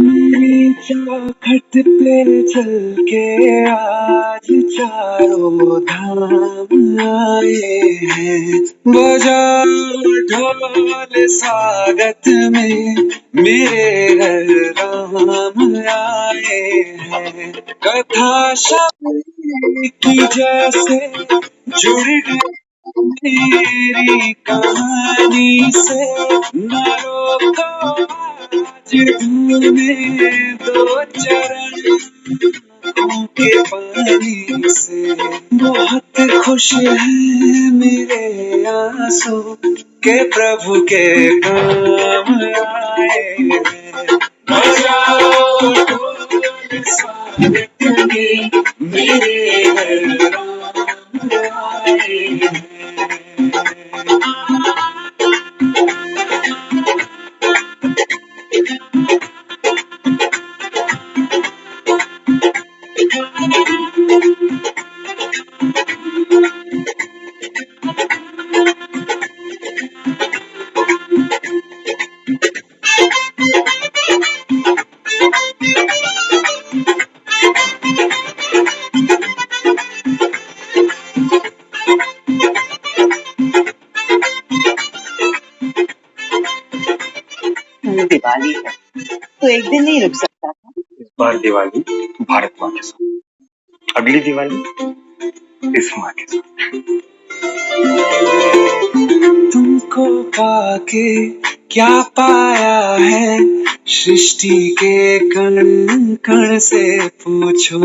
मेरी चौखट पे चल के आज चारों धाम आए हैं। बजाओ ढोल स्वागत में मेरे घर राम आए हैं। कथा शब्द की जैसे जुड़ गई मेरी कहानी से। न रोको आज धूने दो चरण के पानी से। बहुत खुश है मेरे आंसू के प्रभु के काम आए हैं। बजाओ ढोल स्वागत में मेरे घर राम आए हैं। दिवाली है तो एक दिन नहीं रुक सकता था। इस बार दिवाली भारत माँ के साथ, अगली दिवाली इस माँ के साथ। तुमको पाके क्या पाया है, सृष्टि के कण कण से पूछो।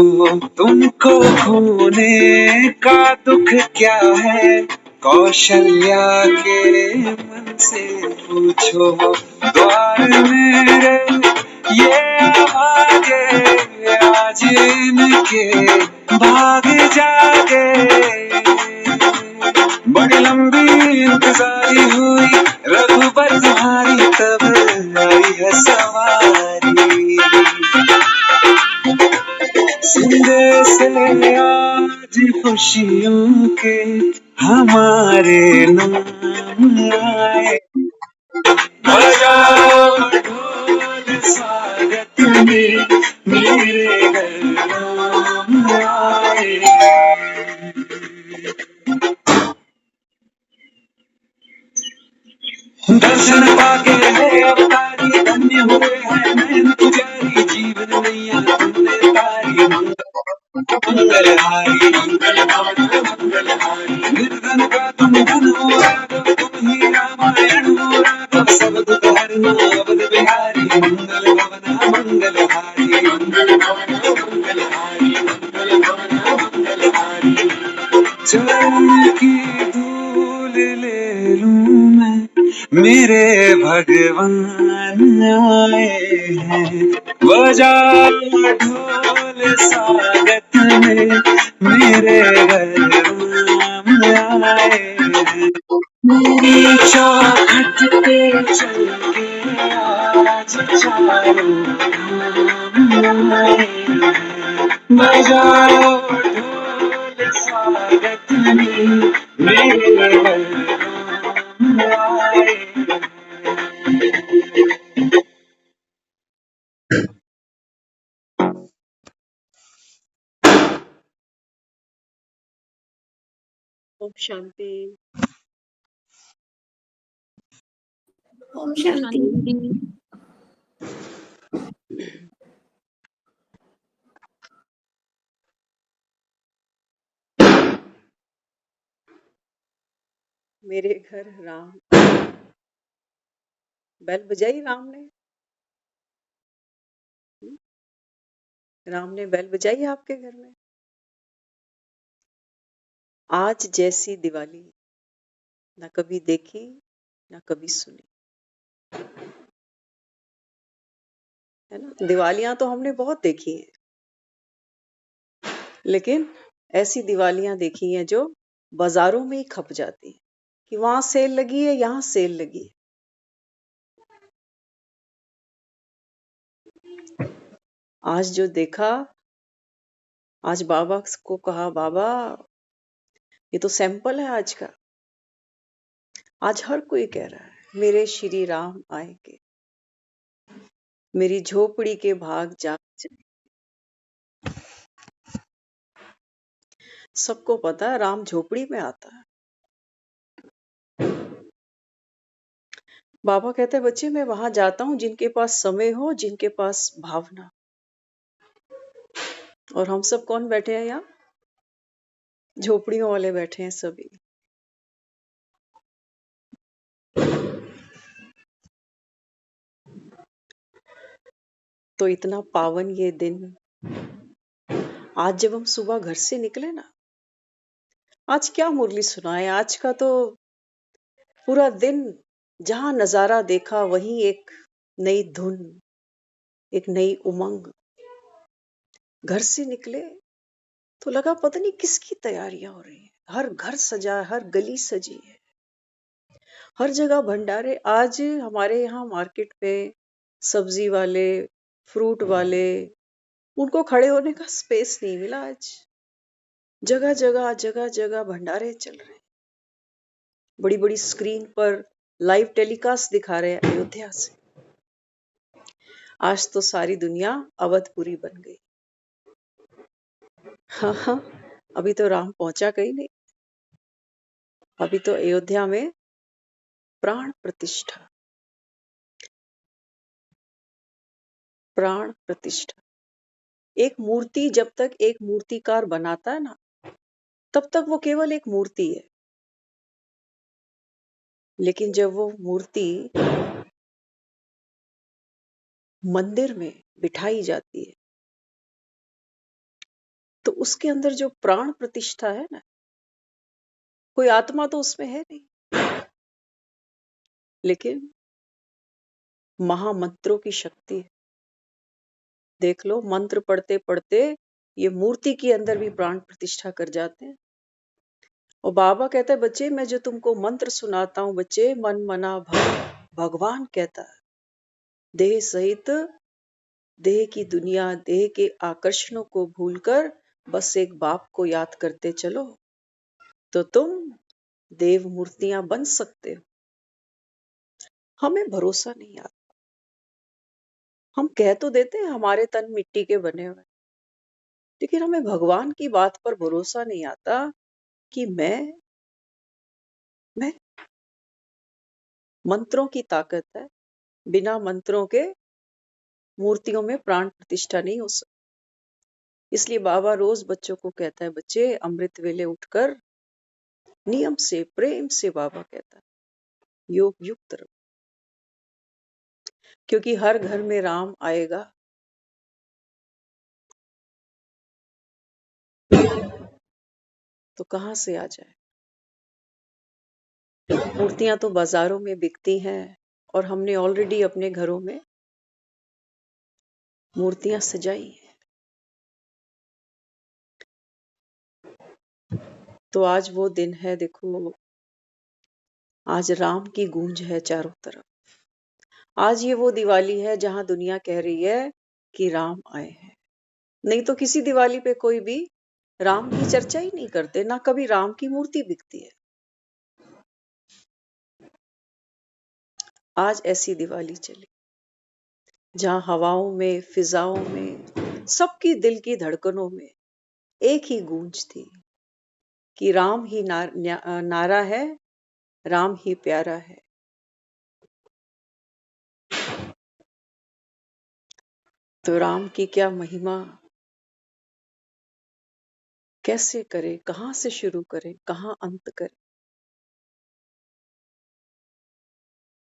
तुमको खोने का दुख क्या है, कौशल्या के मन से पूछो। द्वार मेरे ये आवाज़ें आज इनके भाग जागे। बड़ी लंबी इंतजारी हुई रघुबर तुम्हारी, तब आई है सवारी। संदेश से आज खुशियों के हमारे नाम आए। बजाओ ढोल स्वागत में मेरे घर राम आए। दर्शन पाके है अवतारी, धन्य हुए हैं नयन पुजारी। जीवन मैया तुमने तारी, मंगलहारी मंगलहारी। निर्धन का तुम धन हो राघव, तुम ही रामायण हो राघव। सब दुख हरना अवध बिहारी, मंगल भवना मंगलहारी मंगल भवना मंगलहारी मंगल भवना मंगलहारी। चरण की धूल ले लूं मैं, मेरे भगवान आए हैं। बजाओ ढोल स्वागत में मेरे घर राम आए हैं। मेरी चौखट पे चल के आज चारों धाम आए हैं। बजाओ ढोल स्वागत में मेरे घर राम आए हैं। ओम शांति। ओम शांति। मेरे घर राम। बेल बजाई राम ने? राम ने बेल बजाई आपके घर में? आज जैसी दिवाली ना कभी देखी ना कभी सुनी, है ना। दिवालियां तो हमने बहुत देखी हैं, लेकिन ऐसी दिवालियां देखी हैं जो बाजारों में ही खप जाती हैं कि वहां सेल लगी है, यहाँ सेल लगी है। आज जो देखा, आज बाबा को कहा, बाबा ये तो सैंपल है आज का। आज हर कोई कह रहा है मेरे श्री राम आएंगे। मेरी झोपड़ी के भाग जाग जाए। सबको पता है राम झोपड़ी में आता है। बाबा कहते हैं बच्चे मैं वहां जाता हूँ जिनके पास समय हो, जिनके पास भावना। और हम सब कौन बैठे हैं यहाँ? झोपड़ियों वाले बैठे हैं सभी। तो इतना पावन ये दिन, आज जब हम सुबह घर से निकले ना, आज क्या मुरली सुनाए। आज का तो पूरा दिन जहां नजारा देखा वहीं एक नई धुन, एक नई उमंग। घर से निकले तो लगा पता नहीं किसकी तैयारियां हो रही है। हर घर सजा है, हर गली सजी है, हर जगह भंडारे। आज हमारे यहाँ मार्केट में सब्जी वाले, फ्रूट वाले, उनको खड़े होने का स्पेस नहीं मिला। आज जगह जगह जगह जगह भंडारे चल रहे हैं। बड़ी बड़ी स्क्रीन पर लाइव टेलीकास्ट दिखा रहे हैं अयोध्या से। आज तो सारी दुनिया अवधपुरी बन गई। हाँ हाँ, अभी तो राम पहुंचा कहीं नहीं। अभी तो अयोध्या में प्राण प्रतिष्ठा, प्राण प्रतिष्ठा। एक मूर्ति जब तक एक मूर्तिकार बनाता है ना, तब तक वो केवल एक मूर्ति है। लेकिन जब वो मूर्ति मंदिर में बिठाई जाती है तो उसके अंदर जो प्राण प्रतिष्ठा है ना, कोई आत्मा तो उसमें है नहीं, लेकिन महामंत्रों की शक्ति है। देख लो, मंत्र पढ़ते पढ़ते ये मूर्ति के अंदर भी प्राण प्रतिष्ठा कर जाते हैं। और बाबा कहता है बच्चे मैं जो तुमको मंत्र सुनाता हूं बच्चे, मन मना भगवान कहता है। देह सहित, देह की दुनिया, देह के आकर्षणों को भूलकर बस एक बाप को याद करते चलो तो तुम देव मूर्तियां बन सकते हो। हमें भरोसा नहीं आता। हम कह तो देते हैं हमारे तन मिट्टी के बने हुए, लेकिन हमें भगवान की बात पर भरोसा नहीं आता कि मैं मंत्रों की ताकत है, बिना मंत्रों के मूर्तियों में प्राण प्रतिष्ठा नहीं हो सकती। इसलिए बाबा रोज बच्चों को कहता है बच्चे अमृत वेले उठकर नियम से, प्रेम से, बाबा कहता है योग युक्त रहो, क्योंकि हर घर में राम आएगा। तो कहां से आ जाए? मूर्तियां तो बाजारों में बिकती हैं और हमने ऑलरेडी अपने घरों में मूर्तियां सजाई हैं। तो आज वो दिन है, देखो आज राम की गूंज है चारों तरफ। आज ये वो दिवाली है जहां दुनिया कह रही है कि राम आए हैं। नहीं तो किसी दिवाली पे कोई भी राम की चर्चा ही नहीं करते, ना कभी राम की मूर्ति बिकती है। आज ऐसी दिवाली चली जहां हवाओं में, फिजाओं में, सबकी दिल की धड़कनों में एक ही गूंज थी कि राम ही नारा है, राम ही प्यारा है। तो राम की क्या महिमा, कैसे करे, कहां से शुरू करें, कहां अंत करें।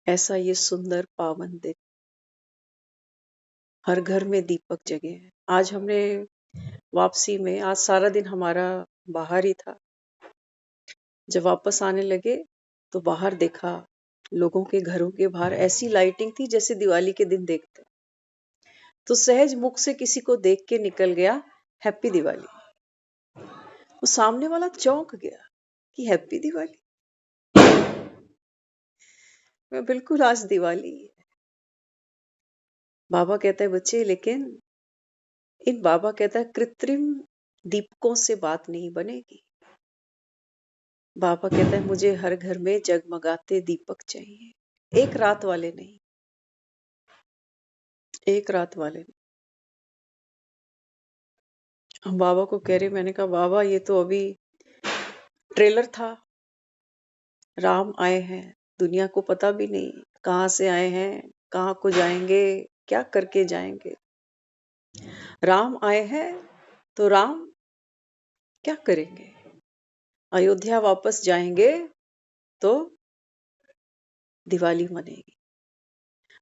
ऐसा ये सुंदर पावन दिन, हर घर में दीपक जगे हैं। आज हमने वापसी में, आज सारा दिन हमारा बाहर ही था। जब वापस आने लगे तो बाहर देखा, लोगों के घरों के बाहर ऐसी लाइटिंग थी जैसे दिवाली के दिन देखते हैं। तो सहज मुख से किसी को देख के निकल गया हैप्पी दिवाली। वो सामने वाला चौंक गया कि हैप्पी दिवाली। मैं बिल्कुल आज दिवाली है। बाबा कहता है बच्चे, लेकिन इन बाबा कहता है कृत्रिम दीपकों से बात नहीं बनेगी। बाबा कहता है मुझे हर घर में जगमगाते दीपक चाहिए, एक रात वाले नहीं। एक रात वाले ने। हम बाबा को कह रहे, मैंने कहा बाबा ये तो अभी ट्रेलर था, राम आए हैं, दुनिया को पता भी नहीं कहाँ से आए हैं, कहाँ को जाएंगे, क्या करके जाएंगे। राम आए हैं तो राम क्या करेंगे, अयोध्या वापस जाएंगे तो दिवाली मनेगी।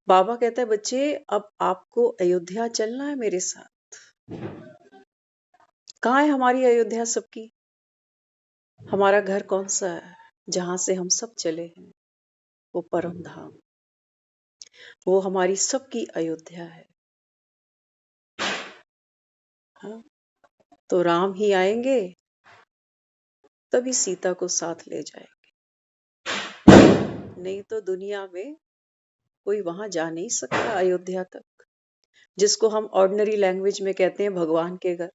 बाबा कहता है बच्चे अब आपको अयोध्या चलना है मेरे साथ। कहाँ है हमारी अयोध्या सबकी? हमारा घर कौन सा है जहां से हम सब चले हैं? वो परम धाम, वो हमारी सबकी अयोध्या है। हाँ? तो राम ही आएंगे तभी सीता को साथ ले जाएंगे, नहीं तो दुनिया में कोई वहां जा नहीं सकता अयोध्या तक, जिसको हम ऑर्डिनरी लैंग्वेज में कहते हैं भगवान के घर।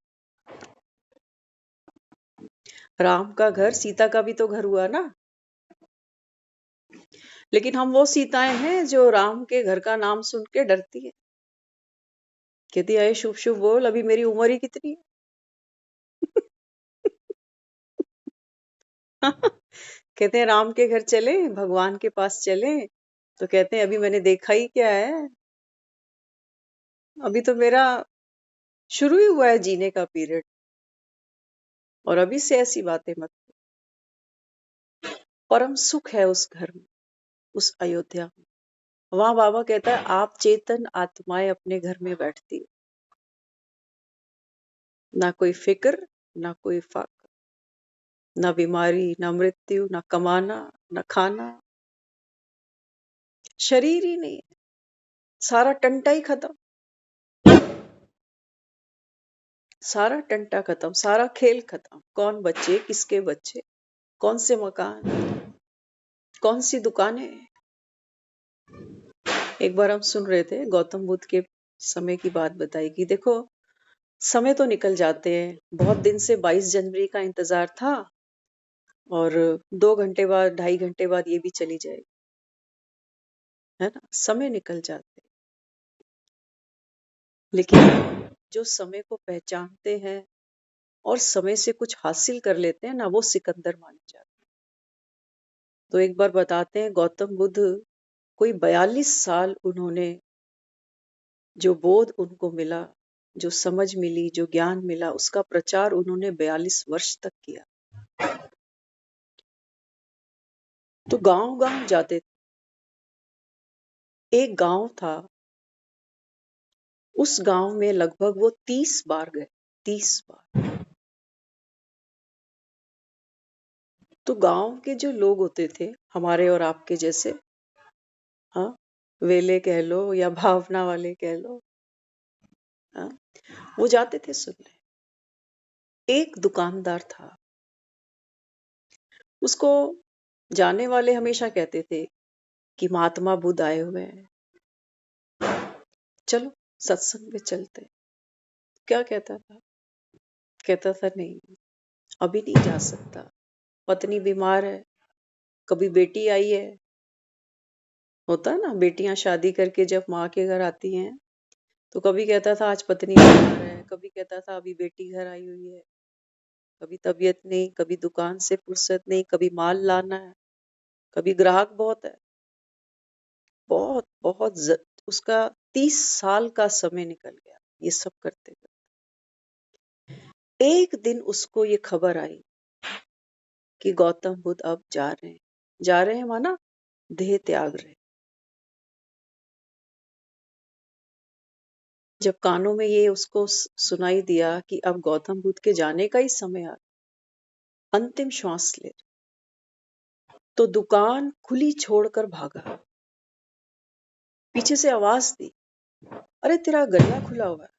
राम का घर, सीता का भी तो घर हुआ ना। लेकिन हम वो सीताएं हैं जो राम के घर का नाम सुन के डरती है, कहती है शुभ शुभ बोल, अभी मेरी उम्र ही कितनी है। कहते हैं राम के घर चले, भगवान के पास चले, तो कहते हैं अभी मैंने देखा ही क्या है, अभी तो मेरा शुरू ही हुआ है जीने का पीरियड, और अभी से ऐसी बातें मत। परम सुख है उस घर में, उस अयोध्या में। वहां बाबा कहता है आप चेतन आत्माएं अपने घर में बैठती हो, ना कोई फिक्र, ना कोई फाका, ना बीमारी, ना मृत्यु, ना कमाना, ना खाना, शरीर ही नहीं है, सारा टंटा ही खत्म, सारा टंटा खत्म, सारा खेल खत्म। कौन बच्चे, किसके बच्चे, कौन से मकान, कौन सी दुकानें। एक बार हम सुन रहे थे, गौतम बुद्ध के समय की बात बताई कि देखो समय तो निकल जाते हैं, बहुत दिन से 22 जनवरी का इंतजार था और 2 घंटे बाद, 2.5 घंटे बाद ये भी चली जाएगी, है ना। समय निकल जाते हैं, लेकिन जो समय को पहचानते हैं और समय से कुछ हासिल कर लेते हैं ना, वो सिकंदर माने जाते हैं। तो एक बार बताते हैं, गौतम बुद्ध कोई 42 साल उन्होंने, जो बोध उनको मिला, जो समझ मिली, जो ज्ञान मिला, उसका प्रचार उन्होंने 42 वर्ष तक किया। तो गांव गांव जाते थे। एक गांव था, उस गांव में लगभग वो 30 बार गए, 30 बार। तो गांव के जो लोग होते थे, हमारे और आपके जैसे, हाँ, वेले कह लो या भावना वाले कह लो, हाँ, वो जाते थे सुनने। एक दुकानदार था, उसको जाने वाले हमेशा कहते थे कि महात्मा बुद्ध आए हुए हैं, चलो सत्संग में चलते हैं। क्या कहता था? कहता था नहीं, अभी नहीं जा सकता, पत्नी बीमार है, कभी बेटी आई है, होता है ना, बेटियां शादी करके जब माँ के घर आती हैं तो कभी कहता था आज पत्नी बीमार है, कभी कहता था अभी बेटी घर आई हुई है, कभी तबीयत नहीं, कभी दुकान से फुर्सत नहीं, कभी माल लाना है, कभी ग्राहक बहुत है, बहुत बहुत उसका 30 साल का समय निकल गया ये सब करते करते। एक दिन उसको ये खबर आई कि गौतम बुद्ध अब जा रहे हैं, जा रहे हैं माना देह त्याग रहे। जब कानों में ये उसको सुनाई दिया कि अब गौतम बुद्ध के जाने का ही समय आ, अंतिम श्वास ले, तो दुकान खुली छोड़कर भागा। पीछे से आवाज दी, अरे तेरा गल्ला खुला हुआ है,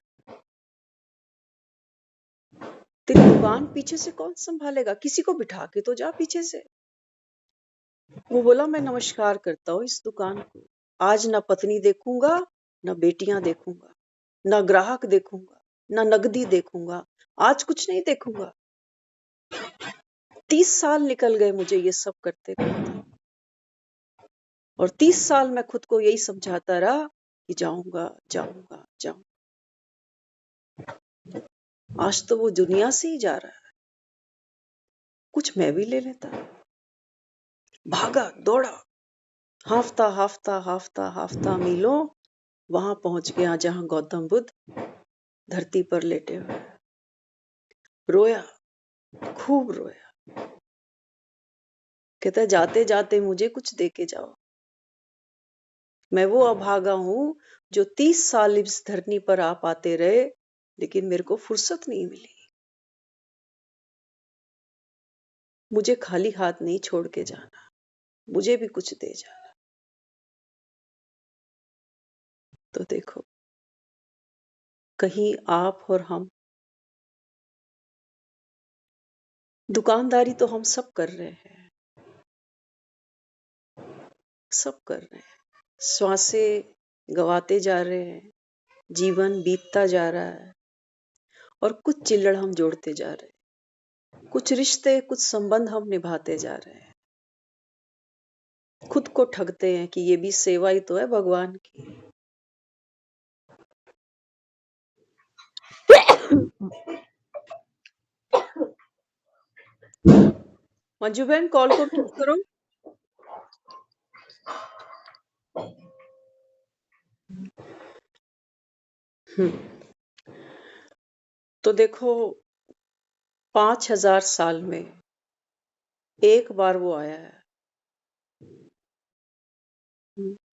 तेरी दुकान पीछे से कौन संभालेगा, किसी को बिठा के तो जा पीछे से। वो बोला मैं नमस्कार करता हूँ इस दुकान को, आज ना पत्नी देखूंगा, ना बेटियां देखूंगा, ना ग्राहक देखूंगा, ना नगदी देखूंगा, आज कुछ नहीं देखूंगा। 30 साल निकल गए मुझे ये सब करते करते, और 30 साल मैं खुद को यही समझाता रहा कि जाऊंगा जाऊंगा जाऊंगा। आज तो वो दुनिया से ही जा रहा है। कुछ मैं भी ले लेता। भागा दौड़ा, हाफता हाफता हाफता हाफता मीलों वहां पहुंच गया जहां गौतम बुद्ध धरती पर लेटे हुए हैं। रोया, खूब रोया। कहता है जाते जाते मुझे कुछ दे के जाओ। मैं वो अभागा हूं जो 30 साल इस धरनी पर आप आते रहे, लेकिन मेरे को फुर्सत नहीं मिली। मुझे खाली हाथ नहीं छोड़ के जाना, मुझे भी कुछ दे जाना। तो देखो, कहीं आप और हम, दुकानदारी तो हम सब कर रहे हैं, सब कर रहे हैं। श्वासें गवाते जा रहे हैं, जीवन बीतता जा रहा है, और कुछ चिल्लड़ हम जोड़ते जा रहे हैं, कुछ रिश्ते, कुछ संबंध हम निभाते जा रहे हैं। खुद को ठगते हैं कि ये भी सेवा ही तो है भगवान की। मंजू बहन, कॉल को ठीक करो। तो देखो, 5000 साल में एक बार वो आया है।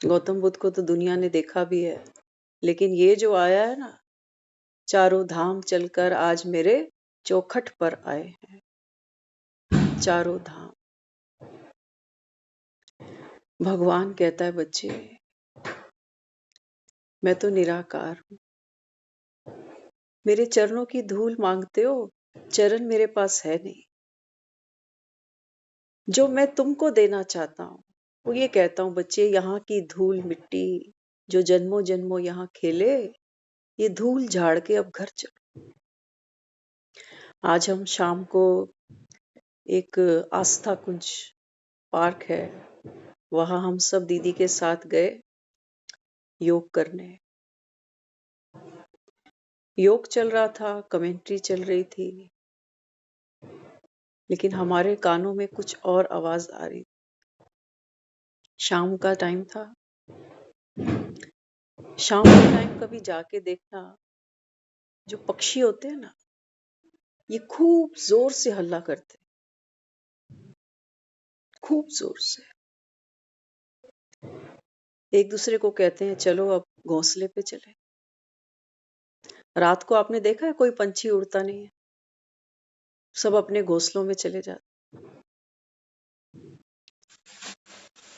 गौतम बुद्ध को तो दुनिया ने देखा भी है, लेकिन ये जो आया है ना, चारों धाम चलकर आज मेरे चौखट पर आए हैं। चारों धाम। भगवान कहता है बच्चे, मैं तो निराकार हूं। मेरे चरणों की धूल मांगते हो, चरण मेरे पास है नहीं। जो मैं तुमको देना चाहता हूं वो ये कहता हूं, बच्चे यहाँ की धूल मिट्टी जो जन्मों जन्मों यहाँ खेले, ये धूल झाड़ के अब घर चलो। आज हम शाम को एक आस्था कुंज पार्क है, वहां हम सब दीदी के साथ गए योग करने। योग चल रहा था, कमेंट्री चल रही थी, लेकिन हमारे कानों में कुछ और आवाज आ रही। शाम का टाइम था। शाम के टाइम कभी जाके देखना, जो पक्षी होते हैं ना, ये खूब जोर से हल्ला करते, खूब जोर से। एक दूसरे को कहते हैं चलो अब घोंसले पे चले। रात को आपने देखा है कोई पंछी उड़ता नहीं है, सब अपने घोंसलों में चले जाते।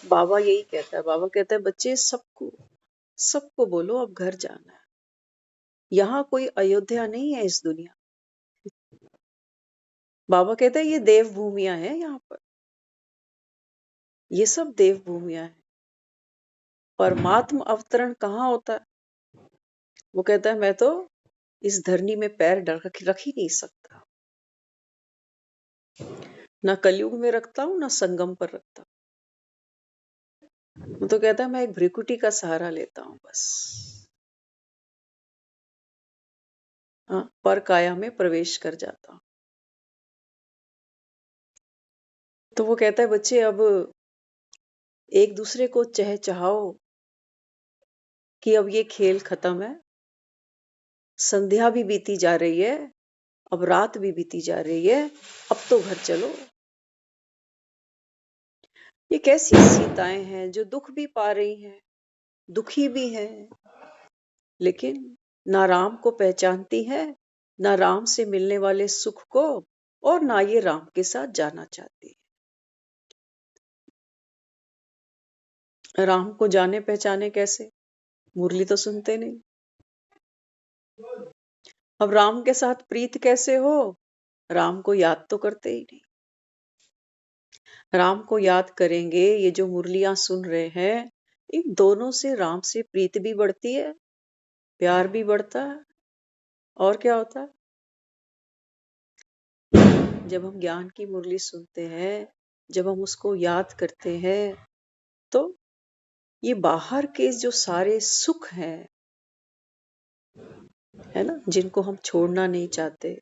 बाबा यही कहता है, बाबा कहता है बच्चे सबको सबको बोलो अब घर जाना है। यहाँ कोई अयोध्या नहीं है इस दुनिया। बाबा कहता है ये देव भूमियां हैं, यहाँ पर ये सब देव भूमियां हैं। परमात्म अवतरण कहाँ होता है? वो कहता है मैं तो इस धरनी में पैर रख ही नहीं सकता। ना कलयुग में रखता हूं, ना संगम पर रखता हूं। वो तो कहता है मैं एक भ्रिकुटी का सहारा लेता हूं बस। हाँ, पर काया में प्रवेश कर जाता हूं। तो वो कहता है बच्चे अब एक दूसरे को चहचहाओ कि अब ये खेल खत्म है। संध्या भी बीती जा रही है, अब रात भी बीती जा रही है, अब तो घर चलो। ये कैसी सीताएं हैं जो दुख भी पा रही हैं, दुखी भी हैं, लेकिन ना राम को पहचानती है, ना राम से मिलने वाले सुख को, और ना ये राम के साथ जाना चाहती है। राम को जाने पहचाने कैसे? मुरली तो सुनते नहीं। अब राम के साथ प्रीत कैसे हो? राम को याद तो करते ही नहीं। राम को याद करेंगे, ये जो मुरलियां सुन रहे हैं, इन दोनों से राम से प्रीत भी बढ़ती है, प्यार भी बढ़ता है। और क्या होता है? जब हम ज्ञान की मुरली सुनते हैं, जब हम उसको याद करते हैं, तो ये बाहर के जो सारे सुख हैं, है ना, जिनको हम छोड़ना नहीं चाहते,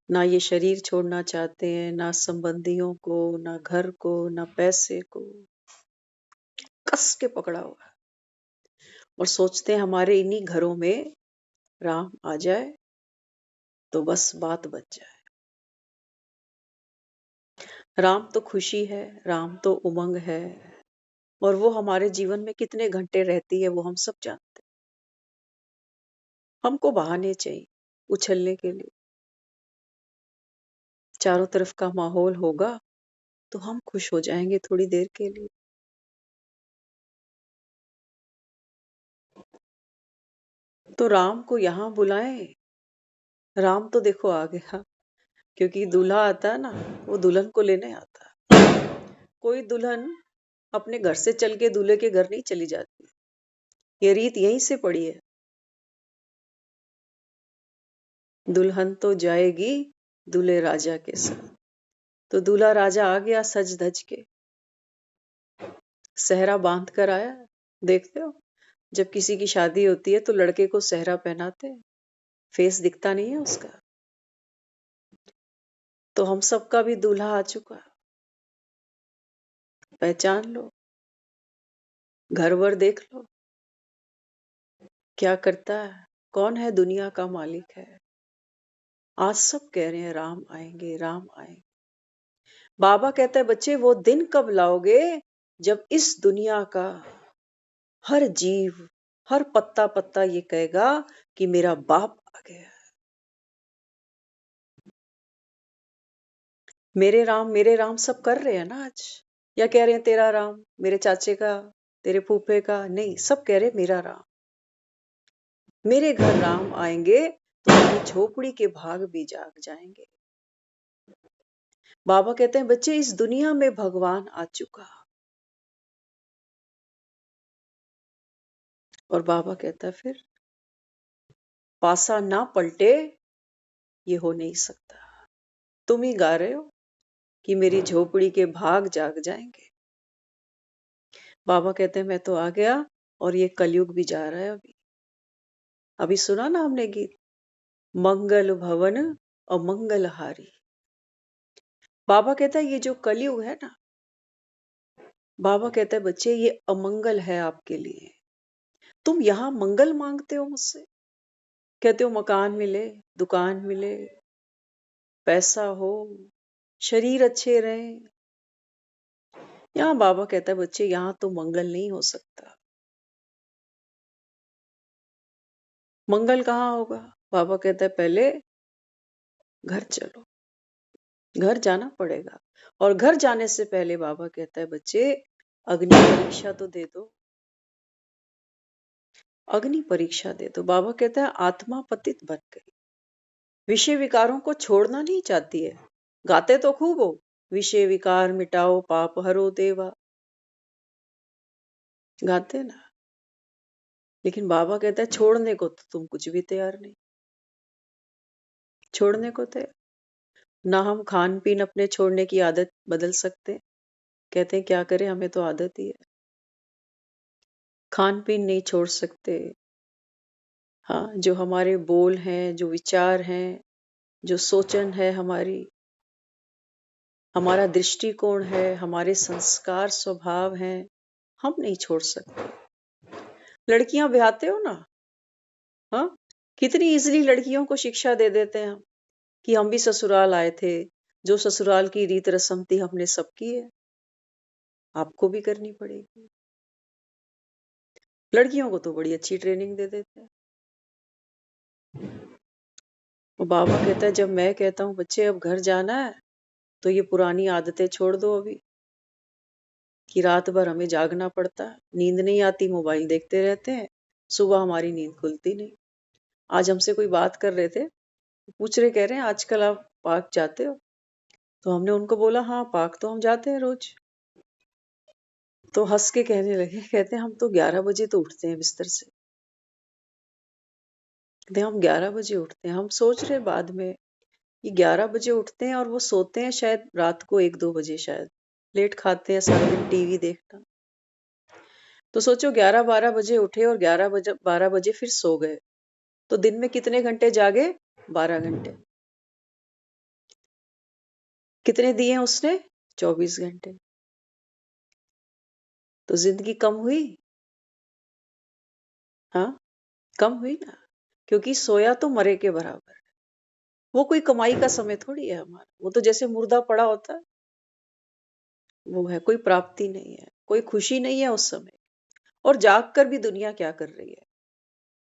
ना ये शरीर छोड़ना चाहते हैं, ना संबंधियों को, ना घर को, ना पैसे को, कस के पकड़ा हुआ है और सोचते हैं हमारे इन्हीं घरों में राम आ जाए तो बस बात बच जाए। राम तो खुशी है, राम तो उमंग है, और वो हमारे जीवन में कितने घंटे रहती है वो हम सब जानते हैं। हमको बहाने चाहिए उछलने के लिए। चारों तरफ का माहौल होगा तो हम खुश हो जाएंगे थोड़ी देर के लिए। तो राम को यहाँ बुलाएं। राम तो देखो आ गया, क्योंकि दूल्हा आता है ना, वो दुल्हन को लेने आता है। कोई दुल्हन अपने घर से चल के दूल्हे के घर नहीं चली जाती, ये रीत यहीं से पड़ी है। दुल्हन तो जाएगी दूल्हे राजा के साथ। तो दूल्हा राजा आ गया सज धज के, सेहरा बांध कर आया। देखते हो जब किसी की शादी होती है तो लड़के को सेहरा पहनाते हैं, फेस दिखता नहीं है उसका। तो हम सबका भी दूल्हा आ चुका, पहचान लो, घर वर देख लो, क्या करता है, कौन है, दुनिया का मालिक है। आज सब कह रहे हैं राम आएंगे, राम आएंगे। बाबा कहता है बच्चे वो दिन कब लाओगे जब इस दुनिया का हर जीव, हर पत्ता पत्ता ये कहेगा कि मेरा बाप आ गया। मेरे राम सब कर रहे हैं ना आज, या कह रहे हैं तेरा राम, मेरे चाचे का, तेरे फूफे का? नहीं, सब कह रहे हैं मेरा राम। मेरे घर राम आएंगे तो मेरी झोपड़ी के भाग भी जाग जाएंगे। बाबा कहते हैं बच्चे इस दुनिया में भगवान आ चुका। और बाबा कहता है फिर पासा ना पलटे ये हो नहीं सकता। तुम ही गा रहे हो कि मेरी झोपड़ी के भाग जाग जाएंगे। बाबा कहते हैं मैं तो आ गया और ये कलयुग भी जा रहा है। अभी सुना ना हमने गीत, मंगल भवन अमंगल हारी। बाबा कहता है ये जो कलयुग है ना, बाबा कहता है बच्चे ये अमंगल है आपके लिए। तुम यहां मंगल मांगते हो मुझसे, कहते हो मकान मिले, दुकान मिले, पैसा हो, शरीर अच्छे रहे। यहाँ बाबा कहता है बच्चे यहाँ तो मंगल नहीं हो सकता। मंगल कहाँ होगा? बाबा कहता है पहले घर चलो, घर जाना पड़ेगा। और घर जाने से पहले बाबा कहता है बच्चे अग्नि परीक्षा तो दे दो, अग्नि परीक्षा दे दो। बाबा कहता है आत्मा पतित बन गई, विषय विकारों को छोड़ना नहीं चाहती है। गाते तो खूब हो, विषय विकार मिटाओ पाप हरो देवा, गाते ना, लेकिन बाबा कहता है छोड़ने को तो तुम कुछ भी तैयार नहीं। छोड़ने को तैयार ना, हम खान पीन अपने छोड़ने की आदत बदल सकते। कहते हैं क्या करें, हमें तो आदत ही है। खान पीन नहीं छोड़ सकते। हाँ, जो हमारे बोल हैं, जो विचार हैं, जो सोचन है हमारी, हमारा दृष्टिकोण है, हमारे संस्कार स्वभाव हैं, हम नहीं छोड़ सकते। लड़कियां ब्याहते हो ना, हाँ, कितनी इजीली लड़कियों को शिक्षा दे देते हैं हम कि हम भी ससुराल आए थे, जो ससुराल की रीत रस्म थी हमने सब की है, आपको भी करनी पड़ेगी। लड़कियों को तो बड़ी अच्छी ट्रेनिंग दे देते हैं। वो बाबा कहता है जब मैं कहता हूँ बच्चे अब घर जाना है तो ये पुरानी आदतें छोड़ दो अभी, कि रात भर हमें जागना पड़ता है, नींद नहीं आती, मोबाइल देखते रहते हैं, सुबह हमारी नींद खुलती नहीं। आज हमसे कोई बात कर रहे थे, पूछ रहे, कह रहे हैं आजकल आप पार्क जाते हो? तो हमने उनको बोला हाँ पार्क तो हम जाते हैं रोज। तो हंस के कहने लगे, कहते हैं हम तो 11 बजे तो उठते हैं बिस्तर से। कहते हैं हम 11 बजे उठते हैं। हम सोच रहे बाद में ये 11 बजे उठते हैं और वो सोते हैं शायद रात को 1-2 बजे, शायद लेट खाते हैं, सारा दिन टीवी देखना। तो सोचो 11-12 बजे उठे और 12 बजे फिर सो गए, तो दिन में कितने घंटे जागे? 12 घंटे। कितने दिए उसने? 24 घंटे। तो जिंदगी कम हुई? हाँ, कम हुई ना, क्योंकि सोया तो मरे के बराबर है। वो कोई कमाई का समय थोड़ी है हमारा, वो तो जैसे मुर्दा पड़ा होता है, वो है, कोई प्राप्ति नहीं है, कोई खुशी नहीं है उस समय। और जाग कर भी दुनिया क्या कर रही है?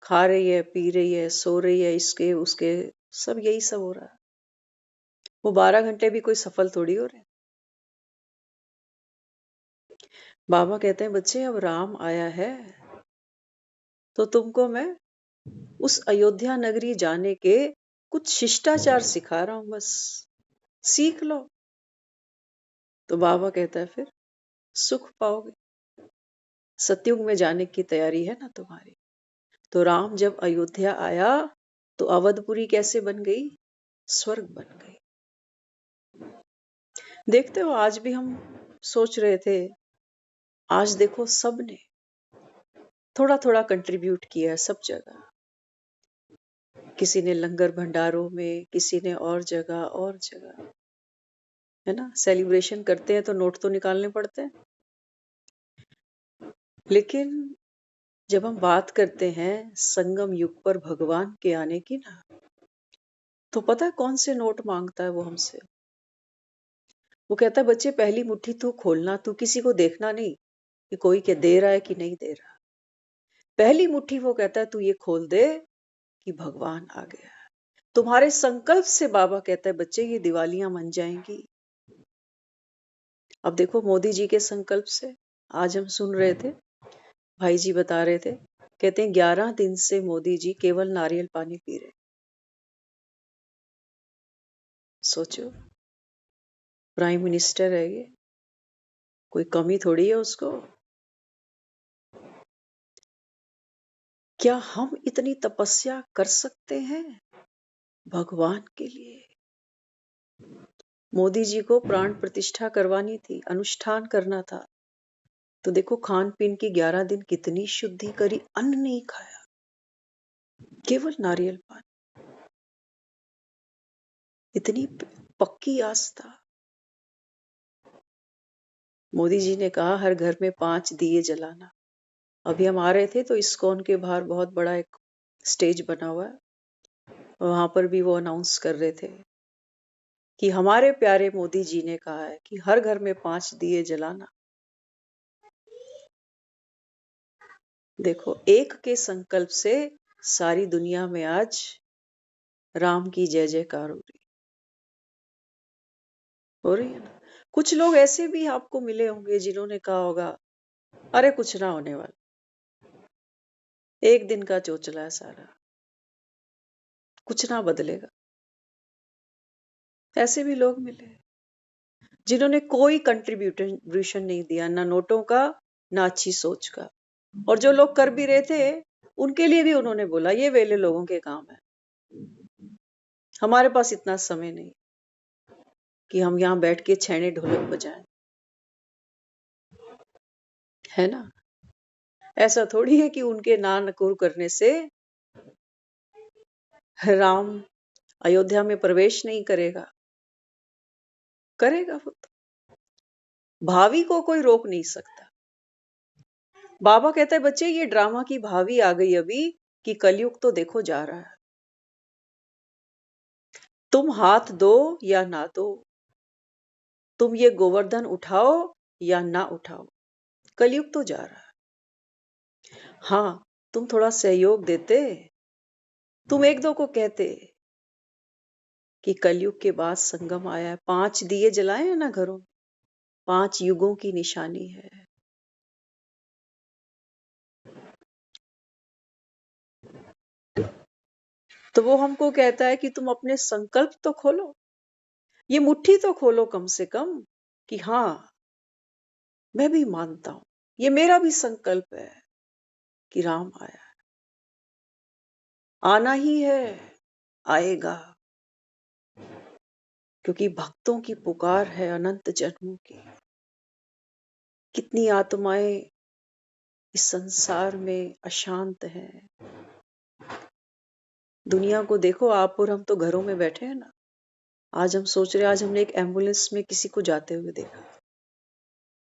खा रही है, पी रही है, सो रही है, इसके उसके, सब यही सब हो रहा है। वो 12 घंटे भी कोई सफल थोड़ी हो रहे हैं। बाबा कहते हैं बच्चे अब राम आया है, तो तुमको मैं उस अयोध्या नगरी जाने के कुछ शिष्टाचार सिखा रहा हूं, बस सीख लो। तो बाबा कहता है फिर सुख पाओगे। सतयुग में जाने की तैयारी है ना तुम्हारी। तो राम जब अयोध्या आया तो अवधपुरी कैसे बन गई? स्वर्ग बन गई। देखते हो आज भी हम सोच रहे थे, आज देखो सबने थोड़ा थोड़ा कंट्रीब्यूट किया है सब जगह। किसी ने लंगर भंडारों में, किसी ने और जगह, है ना। सेलिब्रेशन करते हैं तो नोट तो निकालने पड़ते हैं। लेकिन जब हम बात करते हैं संगम युग पर भगवान के आने की ना, तो पता है कौन से नोट मांगता है वो हमसे? वो कहता है बच्चे पहली मुट्ठी तू खोलना, तू किसी को देखना नहीं कि कोई के दे रहा है कि नहीं दे रहा। पहली मुट्ठी वो कहता है तू ये खोल दे कि भगवान आ गया। तुम्हारे संकल्प से बाबा कहता है बच्चे ये दिवालियां मन जाएंगी। अब देखो मोदी जी के संकल्प से आज हम सुन रहे थे, भाई जी बता रहे थे, कहते हैं 11 दिन से मोदी जी केवल नारियल पानी पी रहे। सोचो, प्राइम मिनिस्टर है ये, कोई कमी थोड़ी है उसको। क्या हम इतनी तपस्या कर सकते हैं भगवान के लिए? मोदी जी को प्राण प्रतिष्ठा करवानी थी, अनुष्ठान करना था, तो देखो खान पीन की 11 दिन कितनी शुद्धि करी, अन्न नहीं खाया, केवल नारियल पानी। इतनी पक्की आस्था। मोदी जी ने कहा हर घर में 5 दिए जलाना। अभी हम आ रहे थे तो इस्कॉन के बाहर बहुत बड़ा एक स्टेज बना हुआ है, वहां पर भी वो अनाउंस कर रहे थे कि हमारे प्यारे मोदी जी ने कहा है कि हर घर में 5 दिए जलाना। देखो एक के संकल्प से सारी दुनिया में आज राम की जय जयकार हो रही है ना। कुछ लोग ऐसे भी आपको मिले होंगे जिन्होंने कहा होगा अरे कुछ ना होने वाला, एक दिन का चोचला है सारा, कुछ ना बदलेगा। ऐसे भी लोग मिले जिन्होंने कोई कंट्रीब्यूशन नहीं दिया, ना नोटों का ना अच्छी सोच का। और जो लोग कर भी रहे थे उनके लिए भी उन्होंने बोला ये वेले लोगों के काम है, हमारे पास इतना समय नहीं कि हम यहाँ बैठ के छैने ढोलक बजाएं, है ना। ऐसा थोड़ी है कि उनके ना नकुर करने से राम अयोध्या में प्रवेश नहीं करेगा, करेगा वो तो। भावी को कोई रोक नहीं सकता। बाबा कहता है बच्चे ये ड्रामा की भावी आ गई अभी कि कलयुग तो देखो जा रहा है। तुम हाथ दो या ना दो, तुम ये गोवर्धन उठाओ या ना उठाओ, कलयुग तो जा रहा है। हाँ, तुम थोड़ा सहयोग देते, तुम एक दो को कहते कि कलयुग के बाद संगम आया है, 5 दिए जलाए हैं ना घरों, 5 युगों की निशानी है। तो वो हमको कहता है कि तुम अपने संकल्प तो खोलो, ये मुट्ठी तो खोलो कम से कम कि हाँ मैं भी मानता हूं, ये मेरा भी संकल्प है कि राम आया, आना ही है, आएगा, क्योंकि भक्तों की पुकार है अनंत जन्मों की। कितनी आत्माएं इस संसार में अशांत हैं। दुनिया को देखो, आप और हम तो घरों में बैठे हैं ना। आज हम सोच रहे, आज हमने एक एम्बुलेंस में किसी को जाते हुए देखा,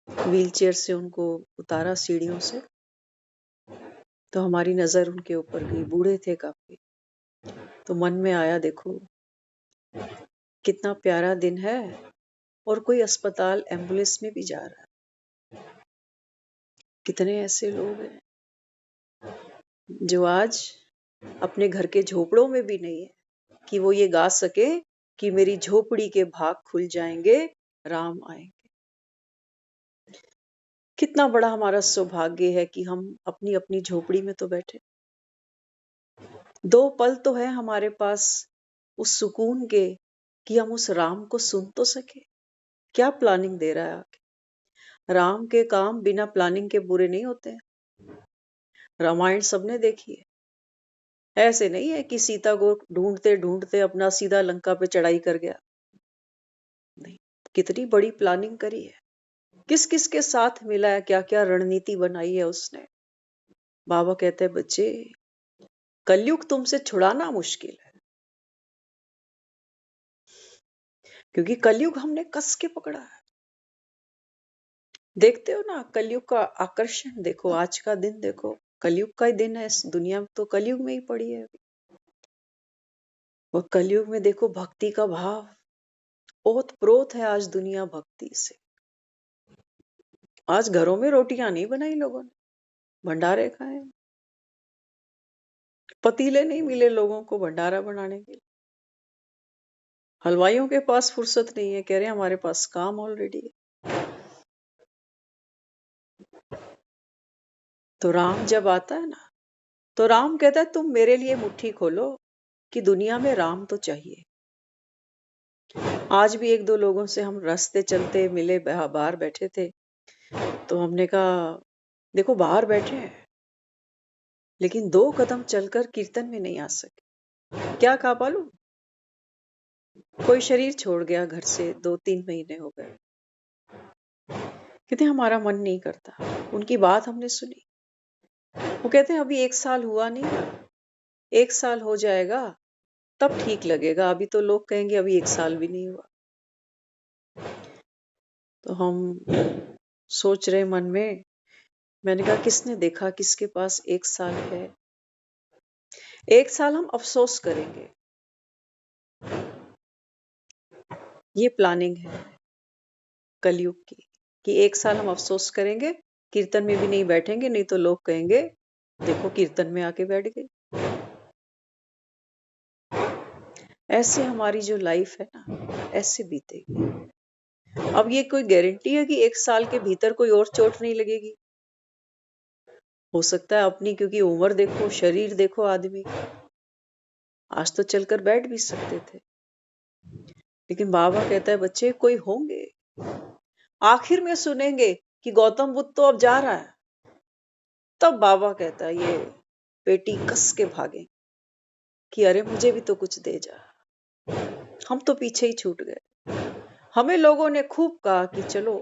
व्हील चेयर से उनको उतारा सीढ़ियों से, तो हमारी नजर उनके ऊपर गई। बूढ़े थे काफी, तो मन में आया, देखो कितना प्यारा दिन है और कोई अस्पताल एम्बुलेंस में भी जा रहा है। कितने ऐसे लोग हैं जो आज अपने घर के झोपड़ों में भी नहीं है कि वो ये गा सके कि मेरी झोपड़ी के भाग खुल जाएंगे, राम आएंगे। कितना बड़ा हमारा सौभाग्य है कि हम अपनी अपनी झोपड़ी में तो बैठे। 2 पल तो है हमारे पास उस सुकून के कि हम उस राम को सुन तो सके। क्या प्लानिंग दे रहा है आके। राम के काम बिना प्लानिंग के बुरे नहीं होते हैं। रामायण सबने देखी है। ऐसे नहीं है कि सीता को ढूंढते ढूंढते अपना सीधा लंका पे चढ़ाई कर गया। नहीं, कितनी बड़ी प्लानिंग करी है, किस किस के साथ मिला है, क्या क्या रणनीति बनाई है उसने। बाबा कहते हैं, बच्चे कलयुग तुमसे छुड़ाना मुश्किल है, क्योंकि कलयुग हमने कस के पकड़ा है। देखते हो ना, कलयुग का आकर्षण देखो, आज का दिन देखो, कलयुग का ही दिन है। इस दुनिया में तो कलयुग में ही पड़ी है अभी। और कलयुग में देखो भक्ति का भाव ओत प्रोत है। आज दुनिया भक्ति से, आज घरों में रोटियां नहीं बनाई लोगों ने, भंडारे खाए। पतीले नहीं मिले लोगों को भंडारा बनाने के लिए। हलवाइयों के पास फुर्सत नहीं है, कह रहे हैं हमारे पास काम ऑलरेडी है। तो राम जब आता है ना, तो राम कहता है तुम मेरे लिए मुट्ठी खोलो कि दुनिया में राम तो चाहिए। आज भी 1-2 लोगों से हम रास्ते चलते मिले, बाहर बैठे थे, तो हमने कहा देखो बाहर बैठे हैं लेकिन 2 कदम चलकर कीर्तन में नहीं आ सके। क्या कहा मालूम? कोई शरीर छोड़ गया घर से, 2-3 महीने हो गए। कहते हमारा मन नहीं करता। उनकी बात हमने सुनी। वो कहते हैं अभी 1 साल हुआ नहीं, 1 साल हो जाएगा तब ठीक लगेगा। अभी तो लोग कहेंगे अभी 1 साल भी नहीं हुआ। तो हम सोच रहे मन में, मैंने कहा किसने देखा किसके पास 1 साल है। 1 साल हम अफसोस करेंगे। ये प्लानिंग है कलयुग की कि 1 साल हम अफसोस करेंगे, कीर्तन में भी नहीं बैठेंगे, नहीं तो लोग कहेंगे देखो कीर्तन में आके बैठ गई। ऐसे हमारी जो लाइफ है ना, ऐसे बीतेगी। अब ये कोई गारंटी है कि 1 साल के भीतर कोई और चोट नहीं लगेगी? हो सकता है अपनी, क्योंकि उम्र देखो, शरीर देखो आदमी, आज तो चलकर बैठ भी सकते थे। लेकिन बाबा कहता है बच्चे कोई होंगे, आखिर में सुनेंगे कि गौतम बुद्ध तो अब जा रहा है। तब बाबा कहता है ये पेटी कस के भागे कि अरे मुझे भी तो कुछ दे जा। हम तो पीछे ही छूट गए। हमें लोगों ने खूब कहा कि चलो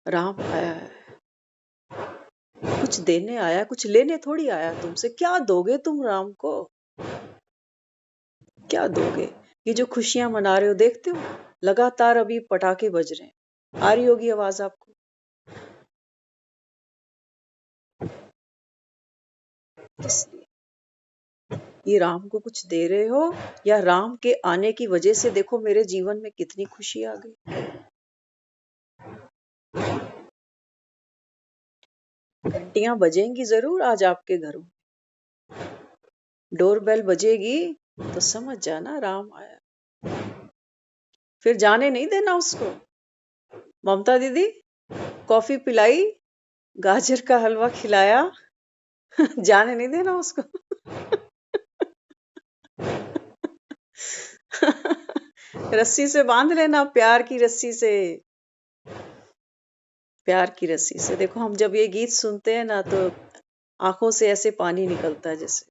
राम आया है, कुछ देने आया, कुछ लेने थोड़ी आया तुमसे। क्या दोगे तुम राम को? क्या दोगे? ये जो खुशियां मना रहे हो, देखते हो लगातार अभी पटाखे बज रहे हैं। आ रही होगी आवाज आपको। किस लिए? ये राम को कुछ दे रहे हो या राम के आने की वजह से देखो मेरे जीवन में कितनी खुशी आ गई। घंटियां बजेंगी जरूर आज आपके घरों, डोरबेल बजेगी तो समझ जाना राम आया। फिर जाने नहीं देना उसको। ममता दीदी कॉफी पिलाई, गाजर का हलवा खिलाया, जाने नहीं देना उसको। रस्सी से बांध लेना, प्यार की रस्सी से। प्यार की रस्सी से। देखो हम जब ये गीत सुनते हैं ना, तो आंखों से ऐसे पानी निकलता है जैसे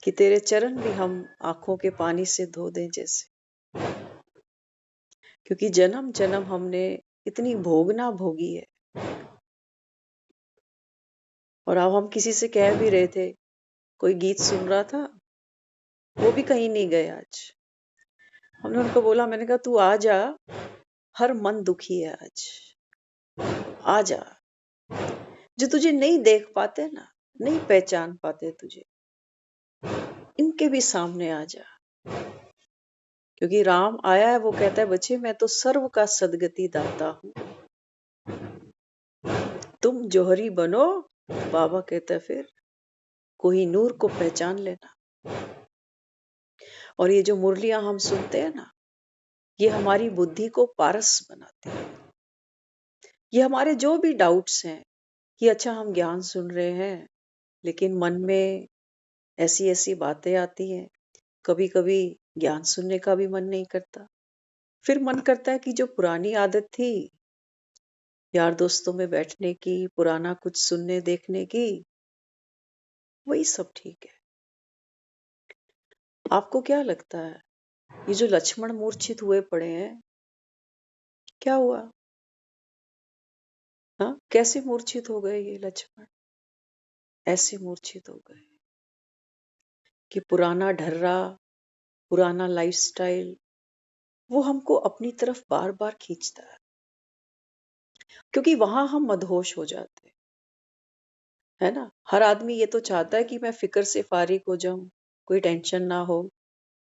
कि तेरे चरण भी हम आंखों के पानी से धो दें जैसे। क्योंकि जन्म जन्म हमने इतनी भोगना भोगी है। और अब हम किसी से कह भी रहे थे, कोई गीत सुन रहा था, वो भी कहीं नहीं गए आज। हमने उनको बोला, मैंने कहा तू आ जा, हर मन दुखी है आज, आ जा। जो तुझे नहीं देख पाते ना, नहीं पहचान पाते तुझे, इनके भी सामने आ जा। क्योंकि राम आया है, वो कहता है बच्चे मैं तो सर्व का सदगति दाता हूं, तुम जौहरी बनो। बाबा कहता है फिर कोई नूर को पहचान लेना। और ये जो मुरलियां हम सुनते हैं ना, ये हमारी बुद्धि को पारस बनाती है। ये हमारे जो भी डाउट्स हैं कि अच्छा हम ज्ञान सुन रहे हैं, लेकिन मन में ऐसी ऐसी बातें आती हैं, कभी कभी ज्ञान सुनने का भी मन नहीं करता। फिर मन करता है कि जो पुरानी आदत थी यार दोस्तों में बैठने की, पुराना कुछ सुनने देखने की, वही सब ठीक है। आपको क्या लगता है ये जो लक्ष्मण मूर्छित हुए पड़े हैं, क्या हुआ? हाँ, कैसे मूर्छित हो गए ये लक्ष्मण? ऐसे मूर्छित हो गए कि पुराना ढर्रा, पुराना लाइफस्टाइल, वो हमको अपनी तरफ बार बार खींचता है, क्योंकि वहां हम मदहोश हो जाते हैं, है ना। हर आदमी ये तो चाहता है कि मैं फिक्र से फारिग हो जाऊं, कोई टेंशन ना हो,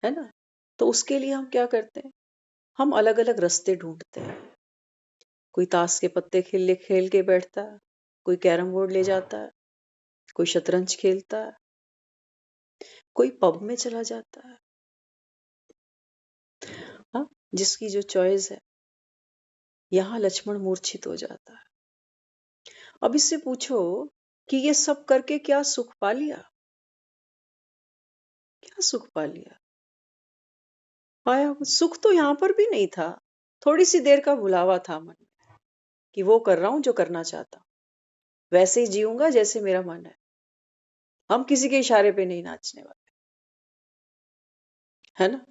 है ना। तो उसके लिए हम क्या करते हैं, हम अलग अलग रास्ते ढूंढते हैं। कोई ताश के पत्ते खेल के बैठता है, कोई कैरम बोर्ड ले जाता है, कोई शतरंज खेलता है, कोई पब में चला जाता है। हाँ, जिसकी जो चॉइस है। यहाँ लक्ष्मण मूर्छित हो जाता है। अब इससे पूछो कि ये सब करके क्या सुख पा लिया? क्या सुख पा लिया? पाया सुख तो यहाँ पर भी नहीं था। थोड़ी सी देर का भुलावा था मन में कि वो कर रहा हूं जो करना चाहता हूं, वैसे ही जीऊंगा जैसे मेरा मन है। हम किसी के इशारे पे नहीं नाचने वाले, है ना।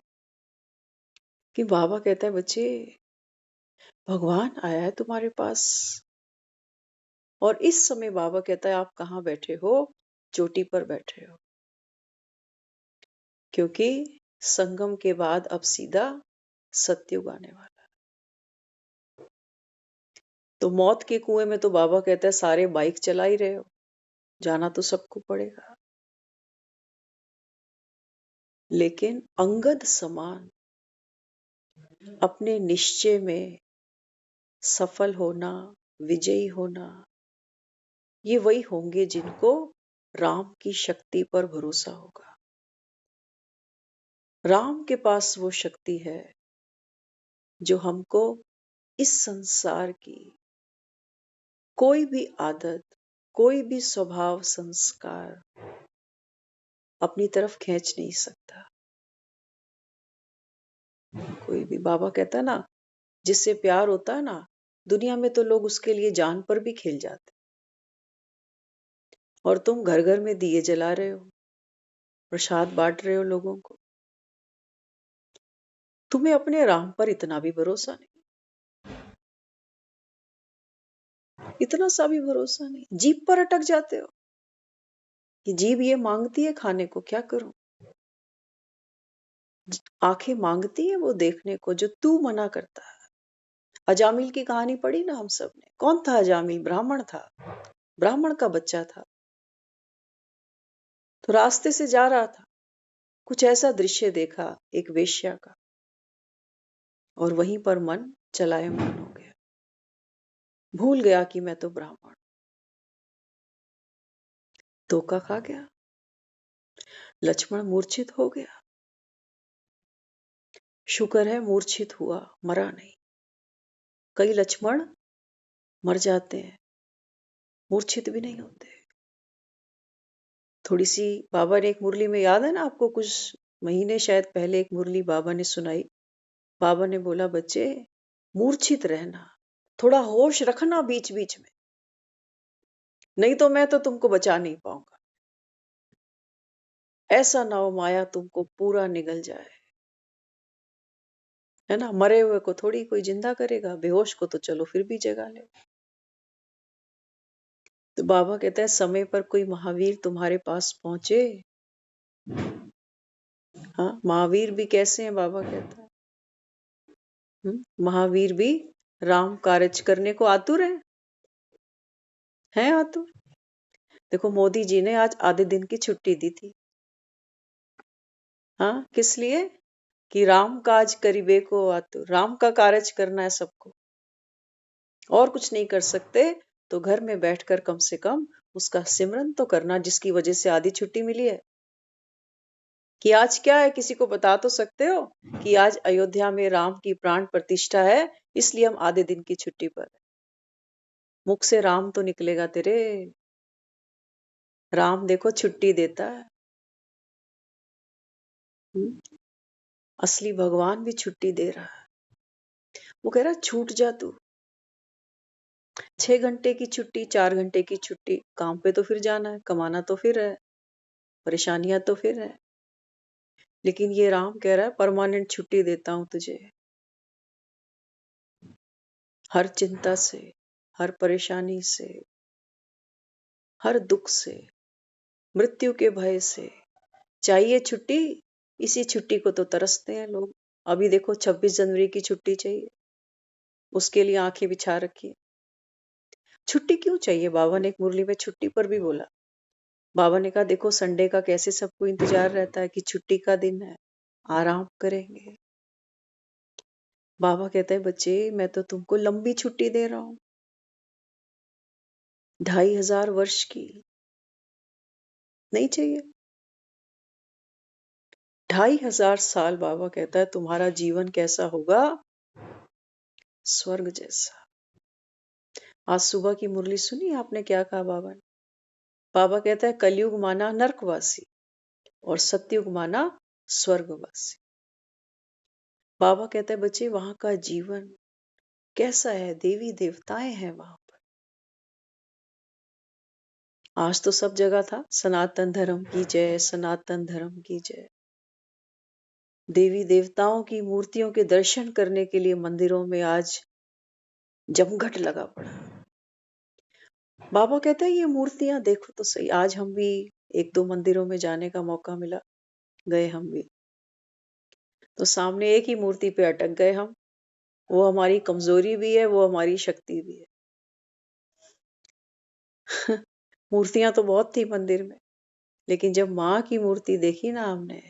कि बाबा कहता है बच्चे, भगवान आया है तुम्हारे पास। और इस समय बाबा कहता है आप कहाँ बैठे हो? चोटी पर बैठे हो। क्योंकि संगम के बाद अब सीधा सतयुग आने वाला है। तो मौत के कुएं में तो बाबा कहता है सारे बाइक चला ही रहे हो, जाना तो सबको पड़ेगा। लेकिन अंगद समान अपने निश्चय में सफल होना, विजयी होना, ये वही होंगे जिनको राम की शक्ति पर भरोसा होगा। राम के पास वो शक्ति है जो हमको इस संसार की कोई भी आदत, कोई भी स्वभाव संस्कार अपनी तरफ खींच नहीं सकता। कोई भी, बाबा कहता है ना, जिससे प्यार होता है ना, दुनिया में तो लोग उसके लिए जान पर भी खेल जाते। और तुम घर घर में दिए जला रहे हो, प्रसाद बांट रहे हो लोगों को, तुम्हें अपने राम पर इतना भी भरोसा नहीं, इतना सा भी भरोसा नहीं। जीभ पर अटक जाते हो कि जीभ ये मांगती है खाने को, क्या करूं। आंखें मांगती है वो देखने को जो तू मना करता है। अजामिल की कहानी पढ़ी ना हम सब ने। कौन था अजामिल? ब्राह्मण था, ब्राह्मण का बच्चा था। तो रास्ते से जा रहा था, कुछ ऐसा दृश्य देखा एक वेश्या का, और वहीं पर मन चलायमान हो गया, भूल गया कि मैं तो ब्राह्मण। धोखा खा गया, लक्ष्मण मूर्छित हो गया। शुक्र है मूर्छित हुआ, मरा नहीं। कई लक्ष्मण मर जाते हैं, मूर्छित भी नहीं होते। थोड़ी सी बाबा ने एक मुरली में, याद है ना आपको, कुछ महीने शायद पहले एक मुरली बाबा ने सुनाई। बाबा ने बोला बच्चे मूर्छित रहना, थोड़ा होश रखना बीच बीच में, नहीं तो मैं तो तुमको बचा नहीं पाऊंगा। ऐसा ना हो माया तुमको पूरा निगल जाए, है ना। मरे हुए को थोड़ी कोई जिंदा करेगा, बेहोश को तो चलो फिर भी जगा ले। तो बाबा कहता है समय पर कोई महावीर तुम्हारे पास पहुंचे। हाँ, महावीर भी कैसे हैं बाबा कहता है। महावीर भी राम कार्य करने को आतुर हैं आतुर। देखो मोदी जी ने आज आधे दिन की छुट्टी दी थी। हाँ, किस लिए? कि राम काज करिबे को आतुर, राम का कार्य करना है सबको, और कुछ नहीं कर सकते तो घर में बैठकर कम से कम उसका सिमरन तो करना, जिसकी वजह से आधी छुट्टी मिली है। कि आज क्या है, किसी को बता तो सकते हो कि आज अयोध्या में राम की प्राण प्रतिष्ठा है, इसलिए हम आधे दिन की छुट्टी पर हैं। मुख से राम तो निकलेगा तेरे। राम देखो छुट्टी देता है। असली भगवान भी छुट्टी दे रहा है। वो कह रहा है छूट जा तू। 6 घंटे की छुट्टी, 4 घंटे की छुट्टी, काम पे तो फिर जाना है, कमाना तो फिर है, परेशानियां तो फिर है। लेकिन ये राम कह रहा है परमानेंट छुट्टी देता हूं तुझे। हर चिंता से, हर परेशानी से, हर दुख से, मृत्यु के भय से चाहिए छुट्टी। इसी छुट्टी को तो तरसते हैं लोग। अभी देखो 26 जनवरी की छुट्टी चाहिए, उसके लिए आंखें बिछा रखी है। छुट्टी क्यों चाहिए? बाबा ने एक मुरली में छुट्टी पर भी बोला। बाबा ने कहा देखो संडे का कैसे सबको इंतजार रहता है कि छुट्टी का दिन है, आराम करेंगे। बाबा कहते हैं बच्चे मैं तो तुमको लंबी छुट्टी दे रहा हूं, 2500 वर्ष की। नहीं चाहिए? 2500 साल बाबा कहता है तुम्हारा जीवन कैसा होगा? स्वर्ग जैसा। आज सुबह की मुरली सुनी आपने, क्या कहा बाबा ने? बाबा कहता है कलयुग माना नरकवासी और सतयुग माना स्वर्गवासी। बाबा कहता है बच्चे वहां का जीवन कैसा है? देवी देवताएं हैं वहां पर। आज तो सब जगह था सनातन धर्म की जय, सनातन धर्म की जय। देवी देवताओं की मूर्तियों के दर्शन करने के लिए मंदिरों में आज जमघट लगा पड़ा। बाबा कहता है ये मूर्तियां देखो तो सही। आज हम भी 1-2 मंदिरों में जाने का मौका मिला, गए हम भी। तो सामने एक ही मूर्ति पे अटक गए हम। वो हमारी कमजोरी भी है, वो हमारी शक्ति भी है। मूर्तियां तो बहुत थी मंदिर में, लेकिन जब माँ की मूर्ति देखी ना हमने,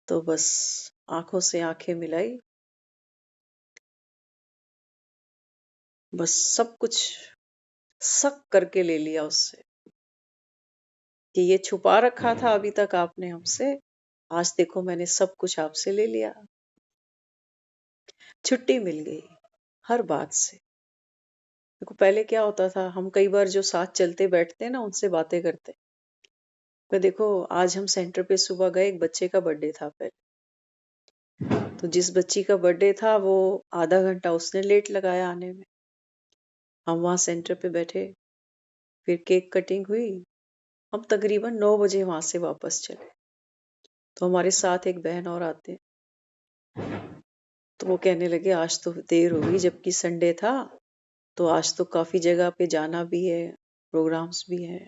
तो बस आंखों से आंखें मिलाई, बस सब कुछ सक करके ले लिया उससे कि ये छुपा रखा था अभी तक आपने हमसे, आज देखो मैंने सब कुछ आपसे ले लिया। छुट्टी मिल गई हर बात से। देखो पहले क्या होता था, हम कई बार जो साथ चलते बैठते ना उनसे बातें करते। तो देखो आज हम सेंटर पे सुबह गए, एक बच्चे का बर्थडे था पहले। तो जिस बच्ची का बर्थडे था वो आधा घंटा उसने लेट लगाया आने में। हम वहां सेंटर पे बैठे, फिर केक कटिंग हुई। हम तकरीबन 9 बजे वहां से वापस चले। तो हमारे साथ एक बहन और आते हैं, तो वो कहने लगे आज तो देर हो गई, जबकि संडे था, तो आज तो काफी जगह पे जाना भी है, प्रोग्राम्स भी है।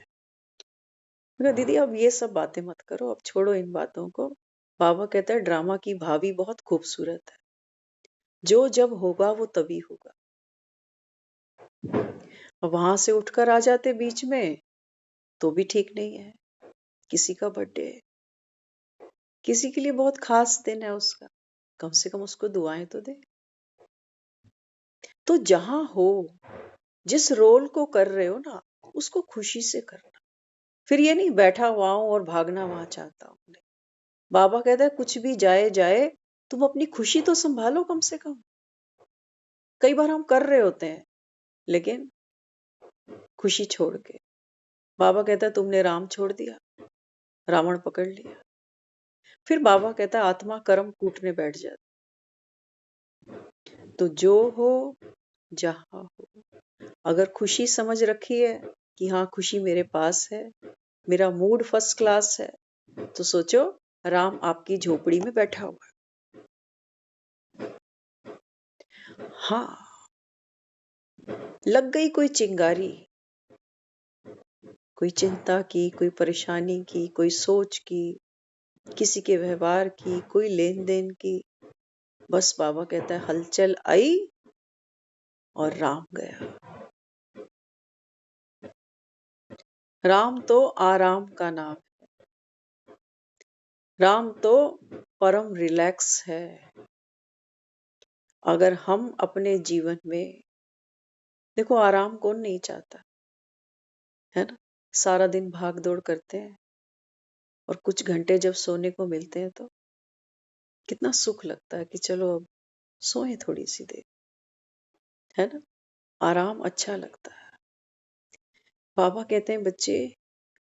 मैं कहा, दीदी अब ये सब बातें मत करो, अब छोड़ो इन बातों को। बाबा कहता है ड्रामा की भावी बहुत खूबसूरत है, जो जब होगा वो तभी होगा। अब वहां से उठकर आ जाते बीच में तो भी ठीक नहीं है। किसी का बर्थडे है, किसी के लिए बहुत खास दिन है उसका, कम से कम उसको दुआएं तो दे। तो जहां हो, जिस रोल को कर रहे हो ना, उसको खुशी से करना। फिर ये नहीं बैठा हुआ हूं और भागना वहां चाहता हूं। नहीं। बाबा कहता है कुछ भी जाए जाए, तुम अपनी खुशी तो संभालो कम से कम। कई बार हम कर रहे होते हैं, लेकिन खुशी छोड़ के। बाबा कहता है तुमने राम छोड़ दिया, रावण पकड़ लिया। फिर बाबा कहता है आत्मा कर्म कूटने बैठ जाती। तो जो हो, जहां हो, अगर खुशी समझ रखी है कि हाँ खुशी मेरे पास है, मेरा मूड फर्स्ट क्लास है, तो सोचो राम आपकी झोपड़ी में बैठा हुआ है। हाँ, लग गई कोई चिंगारी, कोई चिंता की, कोई परेशानी की, कोई सोच की, किसी के व्यवहार की, कोई लेन देन की। बस बाबा कहता है हलचल आई और राम गया। राम तो आराम का नाम है। राम तो परम रिलैक्स है। अगर हम अपने जीवन में, देखो आराम कौन नहीं चाहता, है ना? सारा दिन भाग दौड़ करते हैं और कुछ घंटे जब सोने को मिलते हैं तो कितना सुख लगता है कि चलो अब सोए थोड़ी सी देर, है ना? आराम अच्छा लगता है। बाबा कहते हैं बच्चे,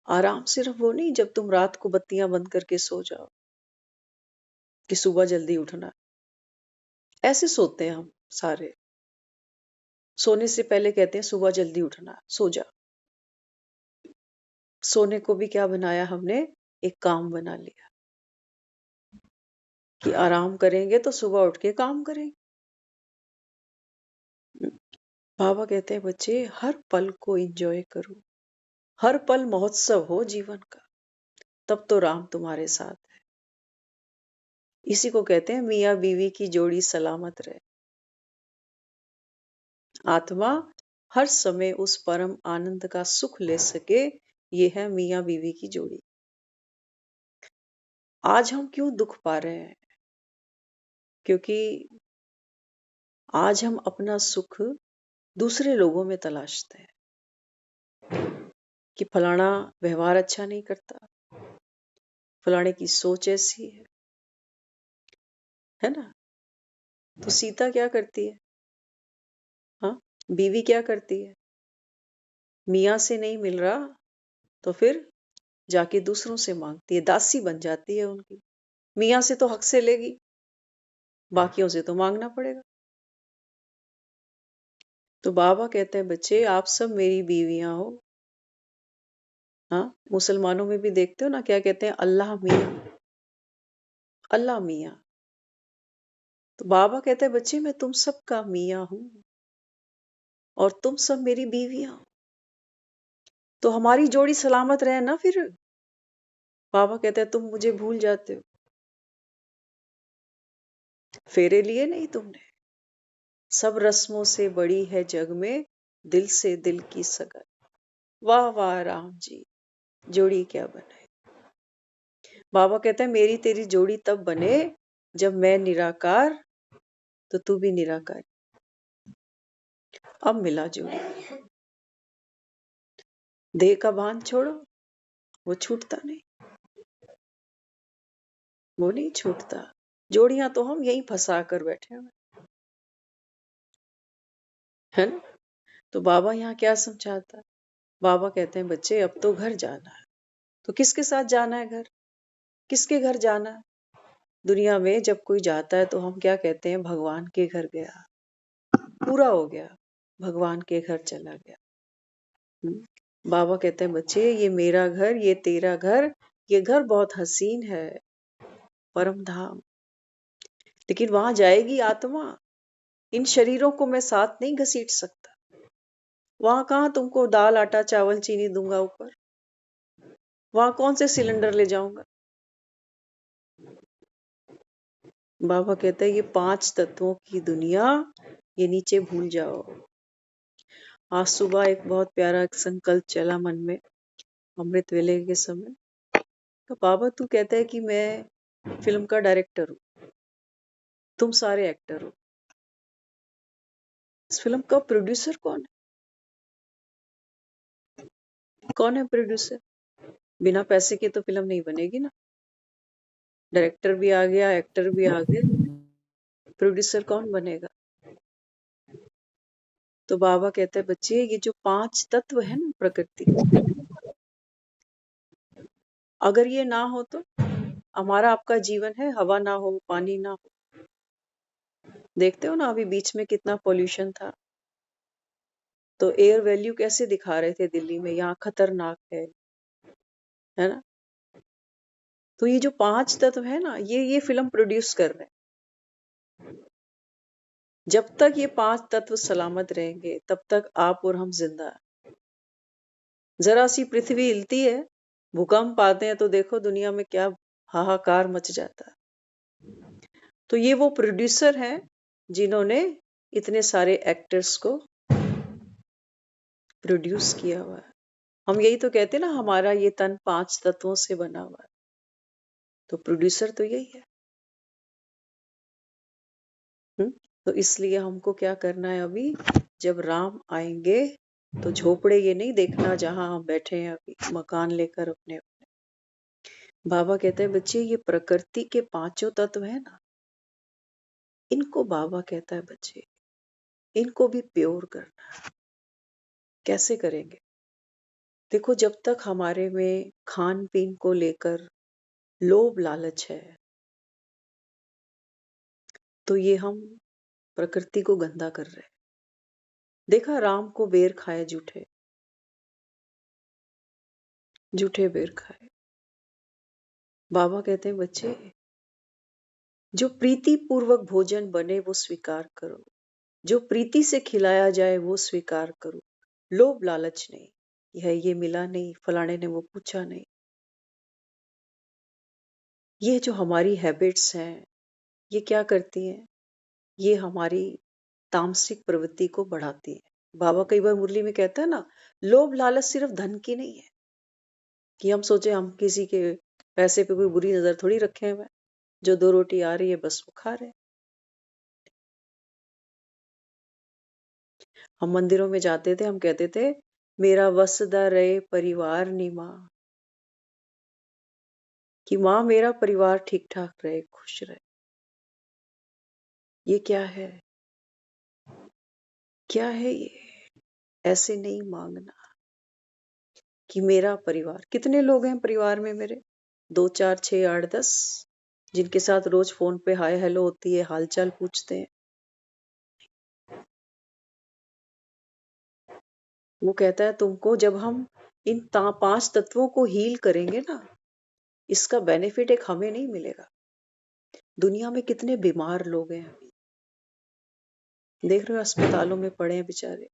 आराम सिर्फ वो नहीं जब तुम रात को बत्तियां बंद करके सो जाओ कि सुबह जल्दी उठना। ऐसे सोते हैं हम सारे। सोने से पहले कहते हैं सुबह जल्दी उठना, सो जा। सोने को भी क्या बनाया हमने? एक काम बना लिया कि आराम करेंगे तो सुबह उठ के काम करेंगे। बाबा कहते हैं बच्चे, हर पल को एंजॉय करो, हर पल महोत्सव हो जीवन का, तब तो राम तुम्हारे साथ है। इसी को कहते हैं मियाँ बीवी की जोड़ी सलामत रहे। आत्मा हर समय उस परम आनंद का सुख ले सके, ये है मियाँ बीवी की जोड़ी। आज हम क्यों दुख पा रहे हैं? क्योंकि आज हम अपना सुख दूसरे लोगों में तलाशते हैं कि फलाना व्यवहार अच्छा नहीं करता, फलाने की सोच ऐसी है ना? तो सीता क्या करती है? हाँ, बीवी क्या करती है? मियाँ से नहीं मिल रहा तो फिर जाके दूसरों से मांगती है, दासी बन जाती है उनकी। मियाँ से तो हक से लेगी, बाकियों से तो मांगना पड़ेगा। तो बाबा कहते हैं बच्चे, आप सब मेरी बीवियां हो। हाँ, मुसलमानों में भी देखते हो ना, क्या कहते हैं? अल्लाह मियाँ, अल्लाह मियाँ। तो बाबा कहते हैं बच्चे, मैं तुम सबका मियाँ हूं और तुम सब मेरी बीवियां हो। तो हमारी जोड़ी सलामत रहे ना। फिर बाबा कहते हैं तुम मुझे भूल जाते हो, फेरे लिए नहीं तुमने। सब रस्मों से बड़ी है जग में दिल से दिल की सगाई। वाह वाह राम जी, जोड़ी क्या बनाई। बाबा कहते हैं मेरी तेरी जोड़ी तब बने जब मैं निराकार तो तू भी निराकार। अब मिला जोड़ी। देह का भान छोड़ो, वो छूटता नहीं, वो नहीं छूटता। जोड़ियां तो हम यहीं फंसा कर बैठे हुए, है ना? तो बाबा यहाँ क्या समझाता है? बाबा कहते हैं बच्चे, अब तो घर जाना है। तो किसके साथ जाना है घर? किसके घर जाना है? दुनिया में जब कोई जाता है तो हम क्या कहते हैं? भगवान के घर गया, पूरा हो गया, भगवान के घर चला गया। बाबा कहते हैं बच्चे, ये मेरा घर, ये तेरा घर, ये घर बहुत हसीन है, परम धाम, लेकिन वहां जाएगी आत्मा। इन शरीरों को मैं साथ नहीं घसीट सकता। वहां कहाँ तुमको दाल आटा चावल चीनी दूंगा ऊपर? वहां कौन से सिलेंडर ले जाऊंगा? बाबा कहते हैं ये 5 तत्वों की दुनिया, ये नीचे भूल जाओ। आज सुबह एक बहुत प्यारा एक संकल्प चला मन में, अमृत वेले के समय। तो बाबा तू कहता है कि मैं फिल्म का डायरेक्टर हूँ, तुम सारे एक्टर हो, इस फिल्म का प्रोड्यूसर कौन है? कौन है प्रोड्यूसर? बिना पैसे के तो फिल्म नहीं बनेगी ना। डायरेक्टर भी आ गया, एक्टर भी आ गए, प्रोड्यूसर कौन बनेगा? तो बाबा कहते हैं बच्चे, ये जो 5 तत्व है ना प्रकृति, अगर ये ना हो तो हमारा आपका जीवन है, हवा ना हो, पानी ना हो। देखते हो ना अभी बीच में कितना पॉल्यूशन था, तो एयर वैल्यू कैसे दिखा रहे थे दिल्ली में, यहाँ खतरनाक है ना? तो ये जो 5 तत्व है ना, ये फिल्म प्रोड्यूस कर रहे हैं। जब तक ये 5 तत्व सलामत रहेंगे तब तक आप और हम जिंदा हैं। जरा सी पृथ्वी हिलती है, भूकंप आते हैं तो देखो दुनिया में क्या हाहाकार मच जाता है। तो ये वो प्रोड्यूसर हैं जिन्होंने इतने सारे एक्टर्स को प्रोड्यूस किया हुआ है। हम यही तो कहते हैं ना, हमारा ये तन 5 तत्वों से बना हुआ है, तो प्रोड्यूसर तो यही है। तो इसलिए हमको क्या करना है अभी, जब राम आएंगे तो झोपड़े ये नहीं देखना जहां हम बैठे हैं अभी, मकान लेकर अपने अपने। बाबा कहते हैं बच्चे, ये प्रकृति के 5 तत्व है ना, इनको बाबा कहता है बच्चे, इनको भी प्योर करना है। कैसे करेंगे? देखो, जब तक हमारे में खान पीन को लेकर लोभ लालच है, तो ये हम प्रकृति को गंदा कर रहे हैं। देखा राम को बेर खाए, जूठे जूठे बेर खाए। बाबा कहते हैं बच्चे, जो प्रीति पूर्वक भोजन बने वो स्वीकार करो, जो प्रीति से खिलाया जाए वो स्वीकार करो, लोभ लालच नहीं, यह ये मिला नहीं, फलाने ने वो पूछा नहीं। ये जो हमारी हैबिट्स हैं, ये क्या करती हैं? ये हमारी तामसिक प्रवृत्ति को बढ़ाती है। बाबा कई बार मुरली में कहता है ना, लोभ लालच सिर्फ धन की नहीं है कि हम सोचे हम किसी के पैसे पे कोई बुरी नजर थोड़ी रखे हुए, जो 2 रोटी आ रही है बस वो खा रहे हैं। हम मंदिरों में जाते थे, हम कहते थे मेरा वसदा रहे परिवार नी माँ, कि माँ मेरा परिवार ठीक ठाक रहे, खुश रहे। ये क्या है? क्या है ये? ऐसे नहीं मांगना कि मेरा परिवार, कितने लोग हैं परिवार में मेरे? 2 4 6 8 10, जिनके साथ रोज फोन पे हाय हेलो होती है, हालचाल पूछते हैं। वो कहता है तुमको, जब हम इन 5 तत्वों को हील करेंगे ना, इसका बेनिफिट एक हमें नहीं मिलेगा। दुनिया में कितने बीमार लोग हैं, देख रहे हो, अस्पतालों में पड़े हैं बेचारे।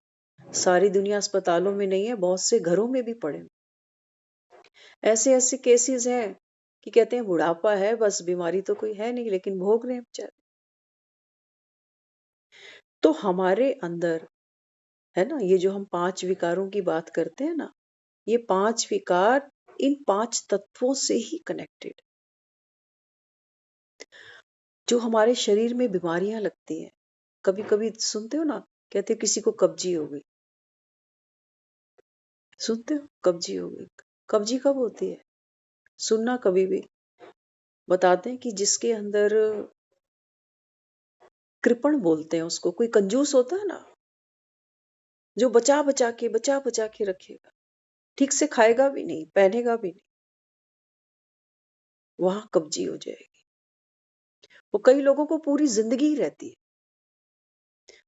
सारी दुनिया अस्पतालों में नहीं है, बहुत से घरों में भी पड़े। ऐसे ऐसे केसेस हैं कि कहते हैं बुढ़ापा है, बस बीमारी तो कोई है नहीं, लेकिन भोग रहे हैं बेचारे। तो हमारे अंदर है ना, ये जो हम 5 विकारों की बात करते हैं ना, ये 5 विकार इन 5 तत्वों से ही कनेक्टेड। जो हमारे शरीर में बीमारियां लगती हैं, कभी कभी सुनते हो ना, कहते हैं किसी को कब्जी हो गई। सुनते हो कब्जी हो गई? कब्जी कब होती है? सुनना कभी भी। बताते हैं कि जिसके अंदर कृपण बोलते हैं उसको, कोई कंजूस होता है ना, जो बचा बचा के रखेगा, ठीक से खाएगा भी नहीं, पहनेगा भी नहीं, वहां कब्जी हो जाएगी। वो कई लोगों को पूरी जिंदगी ही रहती है,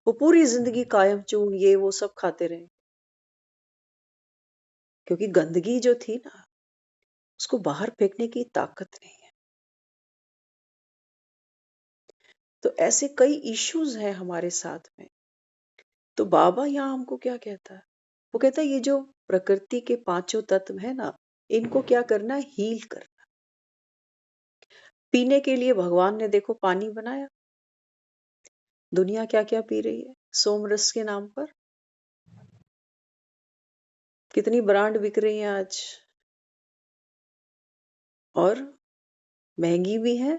वो पूरी जिंदगी कायम चूर्ण ये वो सब खाते रहे, क्योंकि गंदगी जो थी ना, उसको बाहर फेंकने की ताकत नहीं है। तो ऐसे कई इश्यूज हैं हमारे साथ में। तो बाबा यहाँ हमको क्या कहता है? वो कहता है ये जो प्रकृति के 5 तत्व है ना, इनको क्या करना है? हील करना। पीने के लिए भगवान ने देखो पानी बनाया, दुनिया क्या क्या पी रही है सोमरस के नाम पर। कितनी ब्रांड बिक रही है आज, और महंगी भी है,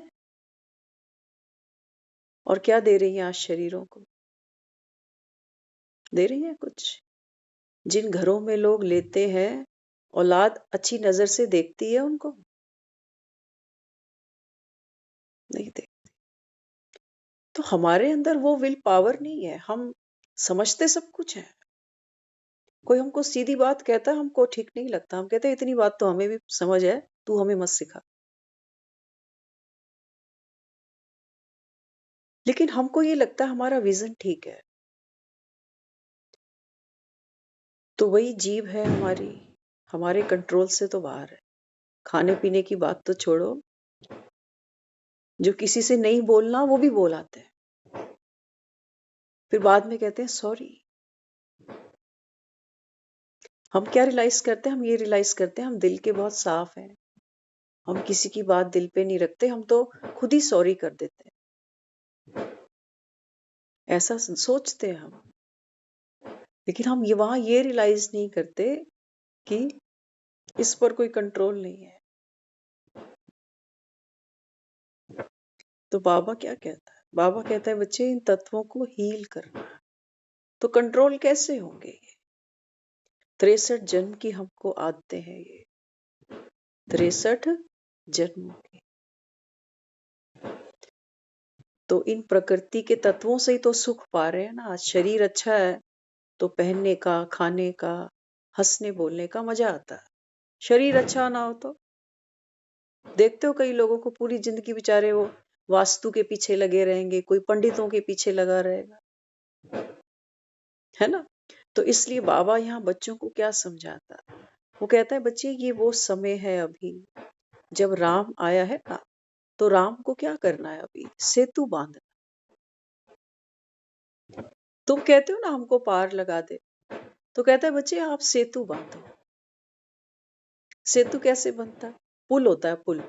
और क्या दे रही है आज शरीरों को? दे रही है कुछ? जिन घरों में लोग लेते हैं, औलाद अच्छी नजर से देखती है उनको? नहीं देखती। तो हमारे अंदर वो विल पावर नहीं है। हम समझते सब कुछ है, कोई हमको सीधी बात कहता है, हमको ठीक नहीं लगता, हम कहते हैं इतनी बात तो हमें भी समझ है, तू हमें मत सिखा। लेकिन हमको ये लगता है हमारा विजन ठीक है। तो वही जीव है हमारी, हमारे कंट्रोल से तो बाहर है। खाने पीने की बात तो छोड़ो, जो किसी से नहीं बोलना वो भी बोल आते हैं, फिर बाद में कहते हैं सॉरी। हम क्या रियलाइज करते हैं? हम ये रियलाइज करते हैं हम दिल के बहुत साफ हैं, हम किसी की बात दिल पे नहीं रखते, हम तो खुद ही सॉरी कर देते हैं, ऐसा सोचते हैं हम। लेकिन हम ये वहां ये रियलाइज नहीं करते कि इस पर कोई कंट्रोल नहीं है। तो बाबा क्या कहता है? बाबा कहता है बच्चे इन तत्वों को हील करना है। तो कंट्रोल कैसे होंगे? ये 63 जन्म की हमको आदतें हैं, ये 63 जन्मों की। तो इन प्रकृति के तत्वों से ही तो सुख पा रहे हैं ना। आज शरीर अच्छा है तो पहनने का, खाने का, हंसने बोलने का मजा आता है। शरीर अच्छा ना हो तो देखते हो कई लोगों को पूरी जिंदगी बेचारे वो वास्तु के पीछे लगे रहेंगे, कोई पंडितों के पीछे लगा रहेगा, है ना। तो इसलिए बाबा यहाँ बच्चों को क्या समझाता? वो कहता है बच्चे ये वो समय है अभी जब राम आया है ना, तो राम को क्या करना है? अभी सेतु बांधना। तुम कहते हो ना हमको पार लगा दे, तो कहता है बच्चे आप सेतु बांधो। सेतु कैसे बनता है? पुल होता है, पुल,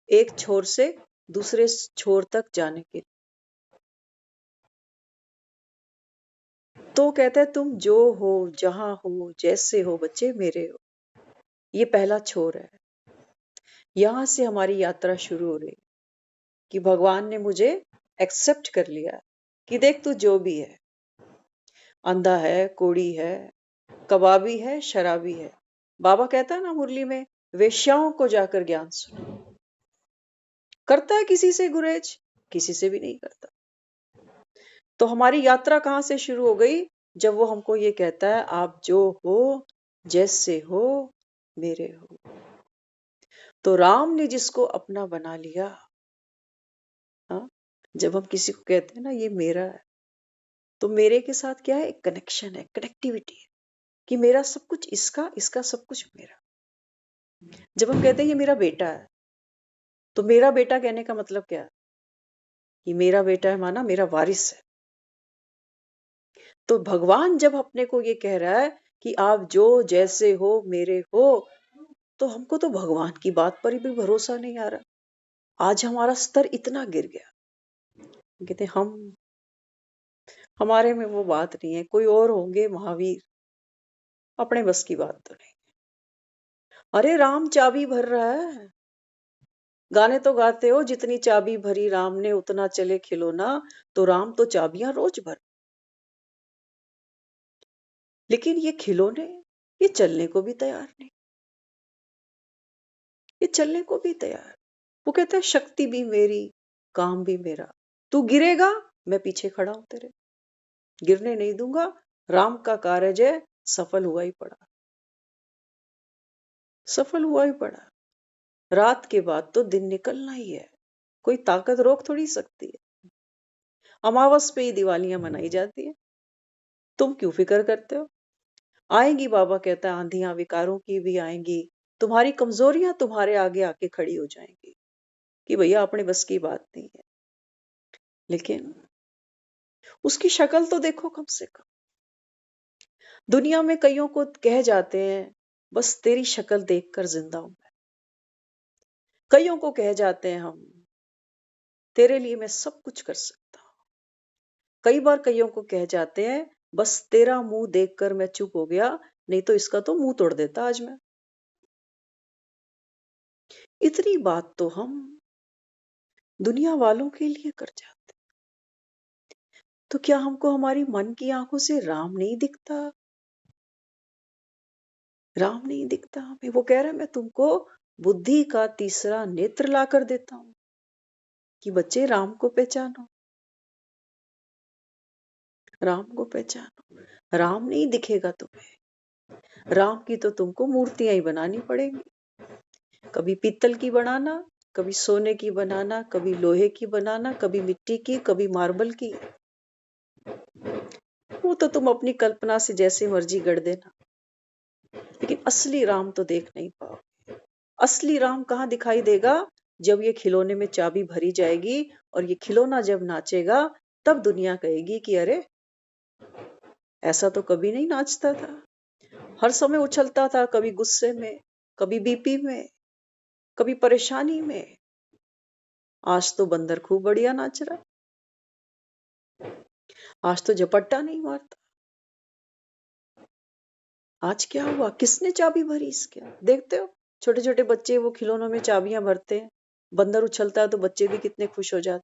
एक छोर से दूसरे छोर तक जाने के लिए। तो कहता है तुम जो हो, जहां हो, जैसे हो बच्चे मेरे हो। ये पहला छोर है। यहां से हमारी यात्रा शुरू हो रही है कि भगवान ने मुझे एक्सेप्ट कर लिया कि देख तू जो भी है, अंधा है, कोड़ी है, कबाबी है, शराबी है। बाबा कहता है ना मुरली में, वेश्याओं को जाकर ज्ञान सुनो। करता है किसी से गुरेज? किसी से भी नहीं करता। तो हमारी यात्रा कहां से शुरू हो गई? जब वो हमको ये कहता है आप जो हो, जैसे हो, मेरे हो। तो राम ने जिसको अपना बना लिया, हाँ, जब हम किसी को कहते हैं ना ये मेरा है, तो मेरे के साथ क्या है? एक कनेक्शन है, कनेक्टिविटी है कि मेरा सब कुछ इसका, इसका सब कुछ मेरा। जब हम कहते हैं ये मेरा बेटा है, तो मेरा बेटा कहने का मतलब क्या है? कि मेरा बेटा है माना मेरा वारिस है। तो भगवान जब अपने को ये कह रहा है कि आप जो जैसे हो मेरे हो, तो हमको तो भगवान की बात पर भी भरोसा नहीं आ रहा। आज हमारा स्तर इतना गिर गया, कहते हम, हमारे में वो बात नहीं है, कोई और होंगे महावीर, अपने बस की बात तो नहीं। अरे राम चाबी भर रहा है, गाने तो गाते हो जितनी चाबी भरी राम ने उतना चले खिलौना। तो राम तो चाबियां रोज भर, लेकिन ये खिलौने ये चलने को भी तैयार नहीं, ये चलने को भी तैयार। वो कहता है शक्ति भी मेरी, काम भी मेरा, तू गिरेगा मैं पीछे खड़ा हूं तेरे, गिरने नहीं दूंगा। राम का कार्य है, सफल हुआ ही पड़ा, सफल हुआ ही पड़ा। रात के बाद तो दिन निकलना ही है, कोई ताकत रोक थोड़ी सकती है। अमावस पे ही दिवालियां मनाई जाती है, तुम क्यों फिक्र करते हो? आएंगी, बाबा कहता है आंधियां विकारों की भी आएंगी, तुम्हारी कमजोरियां तुम्हारे आगे आके खड़ी हो जाएंगी कि भैया अपने बस की बात नहीं है। लेकिन उसकी शक्ल तो देखो कम से कम। दुनिया में कईयों को कह जाते हैं बस तेरी शक्ल देखकर जिंदा हूं मैं। कईयों को कह जाते हैं हम तेरे लिए मैं सब कुछ कर सकता हूं। कई बार कईयों को कह जाते हैं बस तेरा मुंह देखकर मैं चुप हो गया, नहीं तो इसका तो मुंह तोड़ देता आज मैं। इतनी बात तो हम दुनिया वालों के लिए कर जाते, तो क्या हमको हमारी मन की आंखों से राम नहीं दिखता? राम नहीं दिखता हमें। वो कह रहा है मैं तुमको बुद्धि का तीसरा नेत्र लाकर देता हूं कि बच्चे राम को पहचानो, राम को पहचानो। राम नहीं दिखेगा तुम्हें, राम की तो तुमको मूर्तियां ही बनानी पड़ेंगी। कभी पीतल की बनाना, कभी सोने की बनाना, कभी लोहे की बनाना, कभी मिट्टी की, कभी मार्बल की। वो तो तुम अपनी कल्पना से जैसे मर्जी गढ़ देना, लेकिन असली राम तो देख नहीं पाओ। असली राम कहाँ दिखाई देगा? जब ये खिलौने में चाबी भरी जाएगी और ये खिलौना जब नाचेगा, तब दुनिया कहेगी कि अरे ऐसा तो कभी नहीं नाचता था। हर समय उछलता था, कभी गुस्से में, कभी बीपी में, कभी परेशानी में। आज तो बंदर खूब बढ़िया नाच रहा, आज तो झपट्टा नहीं मारता। आज क्या हुआ? किसने चाबी भरी इसके? देखते हो छोटे छोटे बच्चे वो खिलौनों में चाबियां भरते हैं, बंदर उछलता है तो बच्चे भी कितने खुश हो जाते,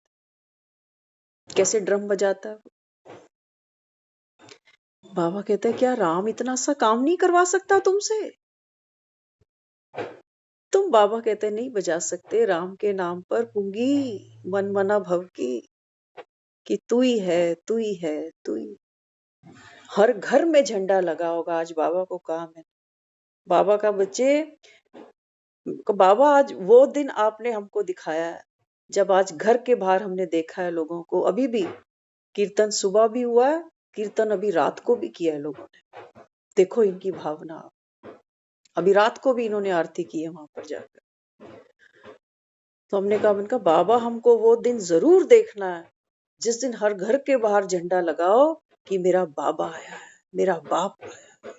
कैसे ड्रम बजाता है। बाबा कहते हैं क्या राम इतना सा काम नहीं करवा सकता तुमसे? तुम बाबा कहते नहीं बजा सकते राम के नाम पर पुंगी मन मना भव की, कि तू ही है, तू ही है, तू ही। हर घर में झंडा लगा होगा, आज बाबा को काम है। बाबा का बच्चे, बाबा आज वो दिन आपने हमको दिखाया है जब आज घर के बाहर हमने देखा है लोगों को। अभी भी कीर्तन सुबह भी हुआ है, कीर्तन अभी रात को भी किया है लोगों ने। देखो इनकी भावना, अभी रात को भी इन्होंने आरती की है वहां पर जाकर। तो हमने कहा उनका बाबा हमको वो दिन जरूर देखना है जिस दिन हर घर के बाहर झंडा लगाओ कि मेरा बाबा आया है, मेरा बाप आया है।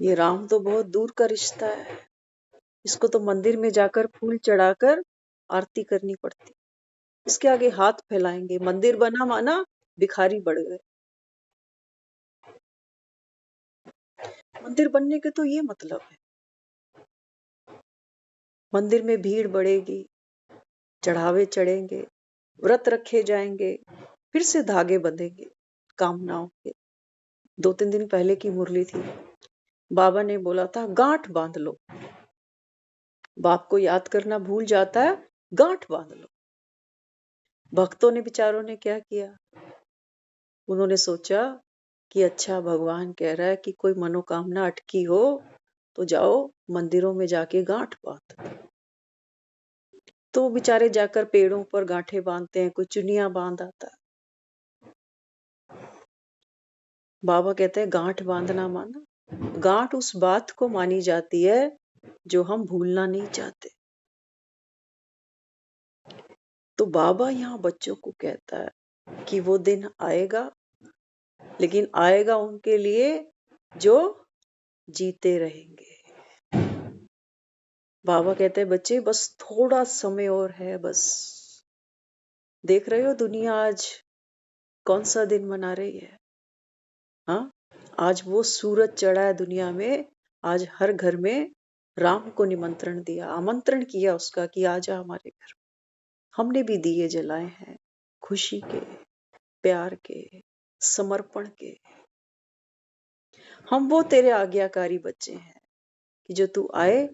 ये राम तो बहुत दूर का रिश्ता है, इसको तो मंदिर में जाकर फूल चढ़ाकर आरती करनी पड़ती, इसके आगे हाथ फैलाएंगे। मंदिर बना माना भिखारी बढ़ गए। मंदिर बनने के तो ये मतलब है, मंदिर में भीड़ बढ़ेगी, चढ़ावे चढ़ेंगे, व्रत रखे जाएंगे, फिर से धागे बंधेंगे कामनाओं के। 2-3 दिन पहले की मुरली थी, बाबा ने बोला था गांठ बांध लो। बाप को याद करना भूल जाता है, गांठ बांध लो। भक्तों ने बेचारों ने क्या किया, उन्होंने सोचा कि अच्छा भगवान कह रहा है कि कोई मनोकामना अटकी हो तो जाओ मंदिरों में जाके गांठ बांध। तो बेचारे जाकर पेड़ों पर गांठे बांधते हैं, कोई चुनिया बांध आता है। बाबा कहते हैं गांठ बांधना माना, गांठ उस बात को मानी जाती है जो हम भूलना नहीं चाहते। तो बाबा यहाँ बच्चों को कहता है कि वो दिन आएगा, लेकिन आएगा उनके लिए जो जीते रहेंगे। बाबा कहते हैं बच्चे बस थोड़ा समय और है, बस। देख रहे हो दुनिया आज कौन सा दिन मना रही है? हाँ, आज वो सूरज चढ़ा है दुनिया में, आज हर घर में राम को निमंत्रण दिया, आमंत्रण किया उसका कि आजा हमारे घर। हमने भी दिए जलाए हैं, खुशी के, प्यार के, समर्पण के। हम वो तेरे आज्ञाकारी बच्चे हैं कि जो तू आए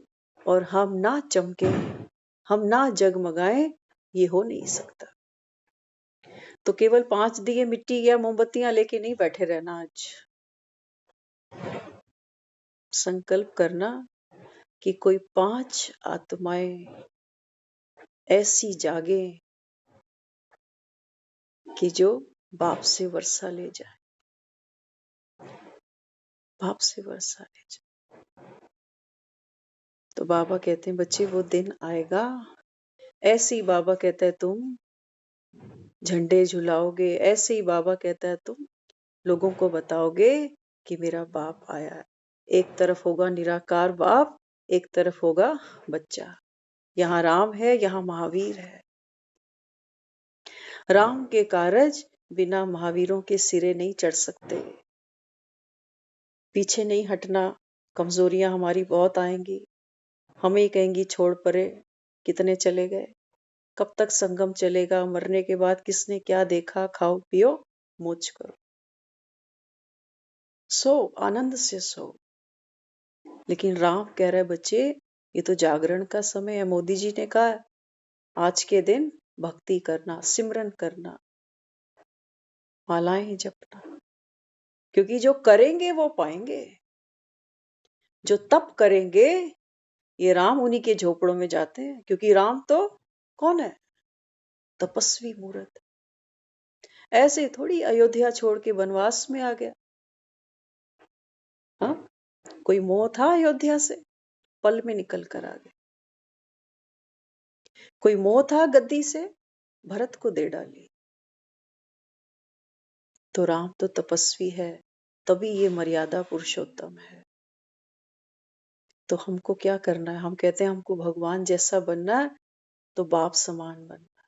और हम ना चमके, हम ना जगमगाए, ये हो नहीं सकता। तो केवल 5 दिए मिट्टी या मोमबत्तियां लेके नहीं बैठे रहना। आज संकल्प करना कि कोई 5 आत्माएं ऐसी जागे कि जो बाप से वर्षा ले जाए, बाप से वर्षा ले जाए। तो बाबा कहते हैं बच्चे वो दिन आएगा, ऐसे ही बाबा कहता है तुम झंडे झुलाओगे, ऐसे ही बाबा कहता है तुम लोगों को बताओगे कि मेरा बाप आया है। एक तरफ होगा निराकार बाप, एक तरफ होगा बच्चा। यहाँ राम है, यहाँ महावीर है। राम के कारज बिना महावीरों के सिरे नहीं चढ़ सकते। पीछे नहीं हटना, कमजोरियां हमारी बहुत आएंगी, हमें ही कहेंगी छोड़ परे, कितने चले गए, कब तक संगम चलेगा, मरने के बाद किसने क्या देखा, खाओ पियो मौज करो, सो आनंद से सो। लेकिन राम कह रहे बच्चे ये तो जागरण का समय है। मोदी जी ने कहा आज के दिन भक्ति करना, सिमरन करना, मालाएं जपना, क्योंकि जो करेंगे वो पाएंगे। जो तप करेंगे, ये राम उन्हीं के झोपड़ों में जाते हैं, क्योंकि राम तो कौन है? तपस्वी मूर्त। ऐसे थोड़ी अयोध्या छोड़ के वनवास में आ गया। हाँ, कोई मोह था अयोध्या से? पल में निकल कर आ गया। कोई मोह था गद्दी से? भरत को दे डाली। तो राम तो तपस्वी है, तभी ये मर्यादा पुरुषोत्तम है। तो हमको क्या करना है? हम कहते हैं हमको भगवान जैसा बनना है, तो बाप समान बनना है।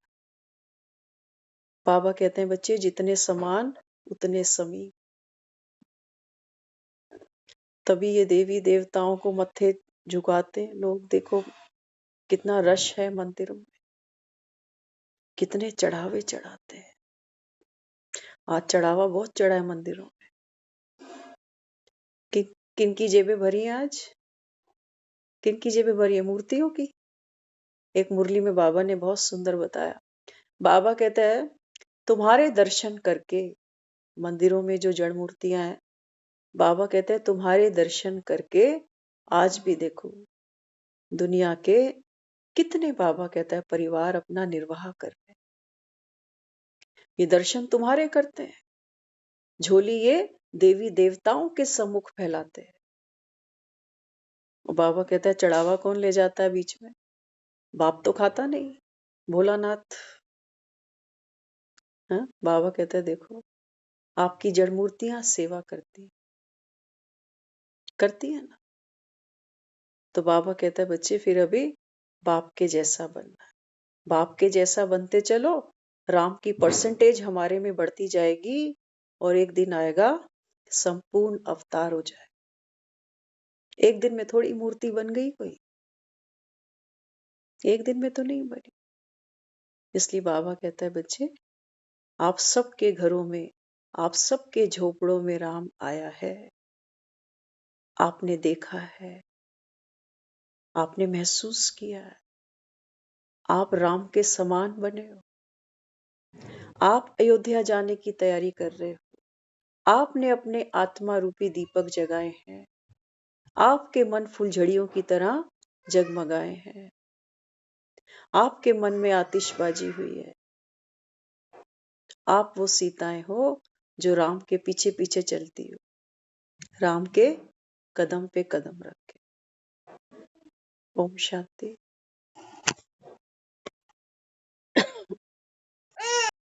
बाबा कहते हैं बच्चे जितने समान उतने समीप। तभी ये देवी देवताओं को मत्थे झुकाते हैं लोग। देखो कितना रश है मंदिरों में, कितने चढ़ावे चढ़ाते हैं। आज चढ़ावा बहुत चढ़ा है मंदिरों में। किन की जेबें भरी हैं आज? किन की जेबें भरी है? मूर्तियों की। एक मुरली में बाबा ने बहुत सुंदर बताया। बाबा कहता है तुम्हारे दर्शन करके, मंदिरों में जो जड़ मूर्तियां हैं, बाबा कहते हैं तुम्हारे दर्शन करके आज भी देखो दुनिया के कितने, बाबा कहता है, परिवार अपना निर्वाह कर रहे हैं। ये दर्शन तुम्हारे करते हैं। झोली ये देवी देवताओं के सम्मुख फैलाते हैं। और बाबा कहता है चढ़ावा कौन ले जाता है बीच में? बाप तो खाता नहीं, भोलानाथ। हाँ, बाबा कहता है देखो आपकी जड़ मूर्तियां सेवा करती है ना। तो बाबा कहता है बच्चे फिर अभी बाप के जैसा बनना है। बाप के जैसा बनते चलो, राम की परसेंटेज हमारे में बढ़ती जाएगी और एक दिन आएगा संपूर्ण अवतार हो जाए। एक दिन में थोड़ी मूर्ति बन गई कोई, एक दिन में तो नहीं बनी। इसलिए बाबा कहता है बच्चे आप सबके घरों में, आप सबके झोपड़ों में राम आया है। आपने देखा है, आपने महसूस किया है, आप राम के समान बने हो। आप अयोध्या जाने की तैयारी कर रहे हो। आपने अपने आत्मा रूपी दीपक जगाए हैं। आपके मन फुलझड़ियों की तरह जगमगाए हैं। आपके मन में आतिशबाजी हुई है। आप वो सीताएं हो जो राम के पीछे पीछे चलती हो, राम के कदम पे कदम रख के। ओम शांति।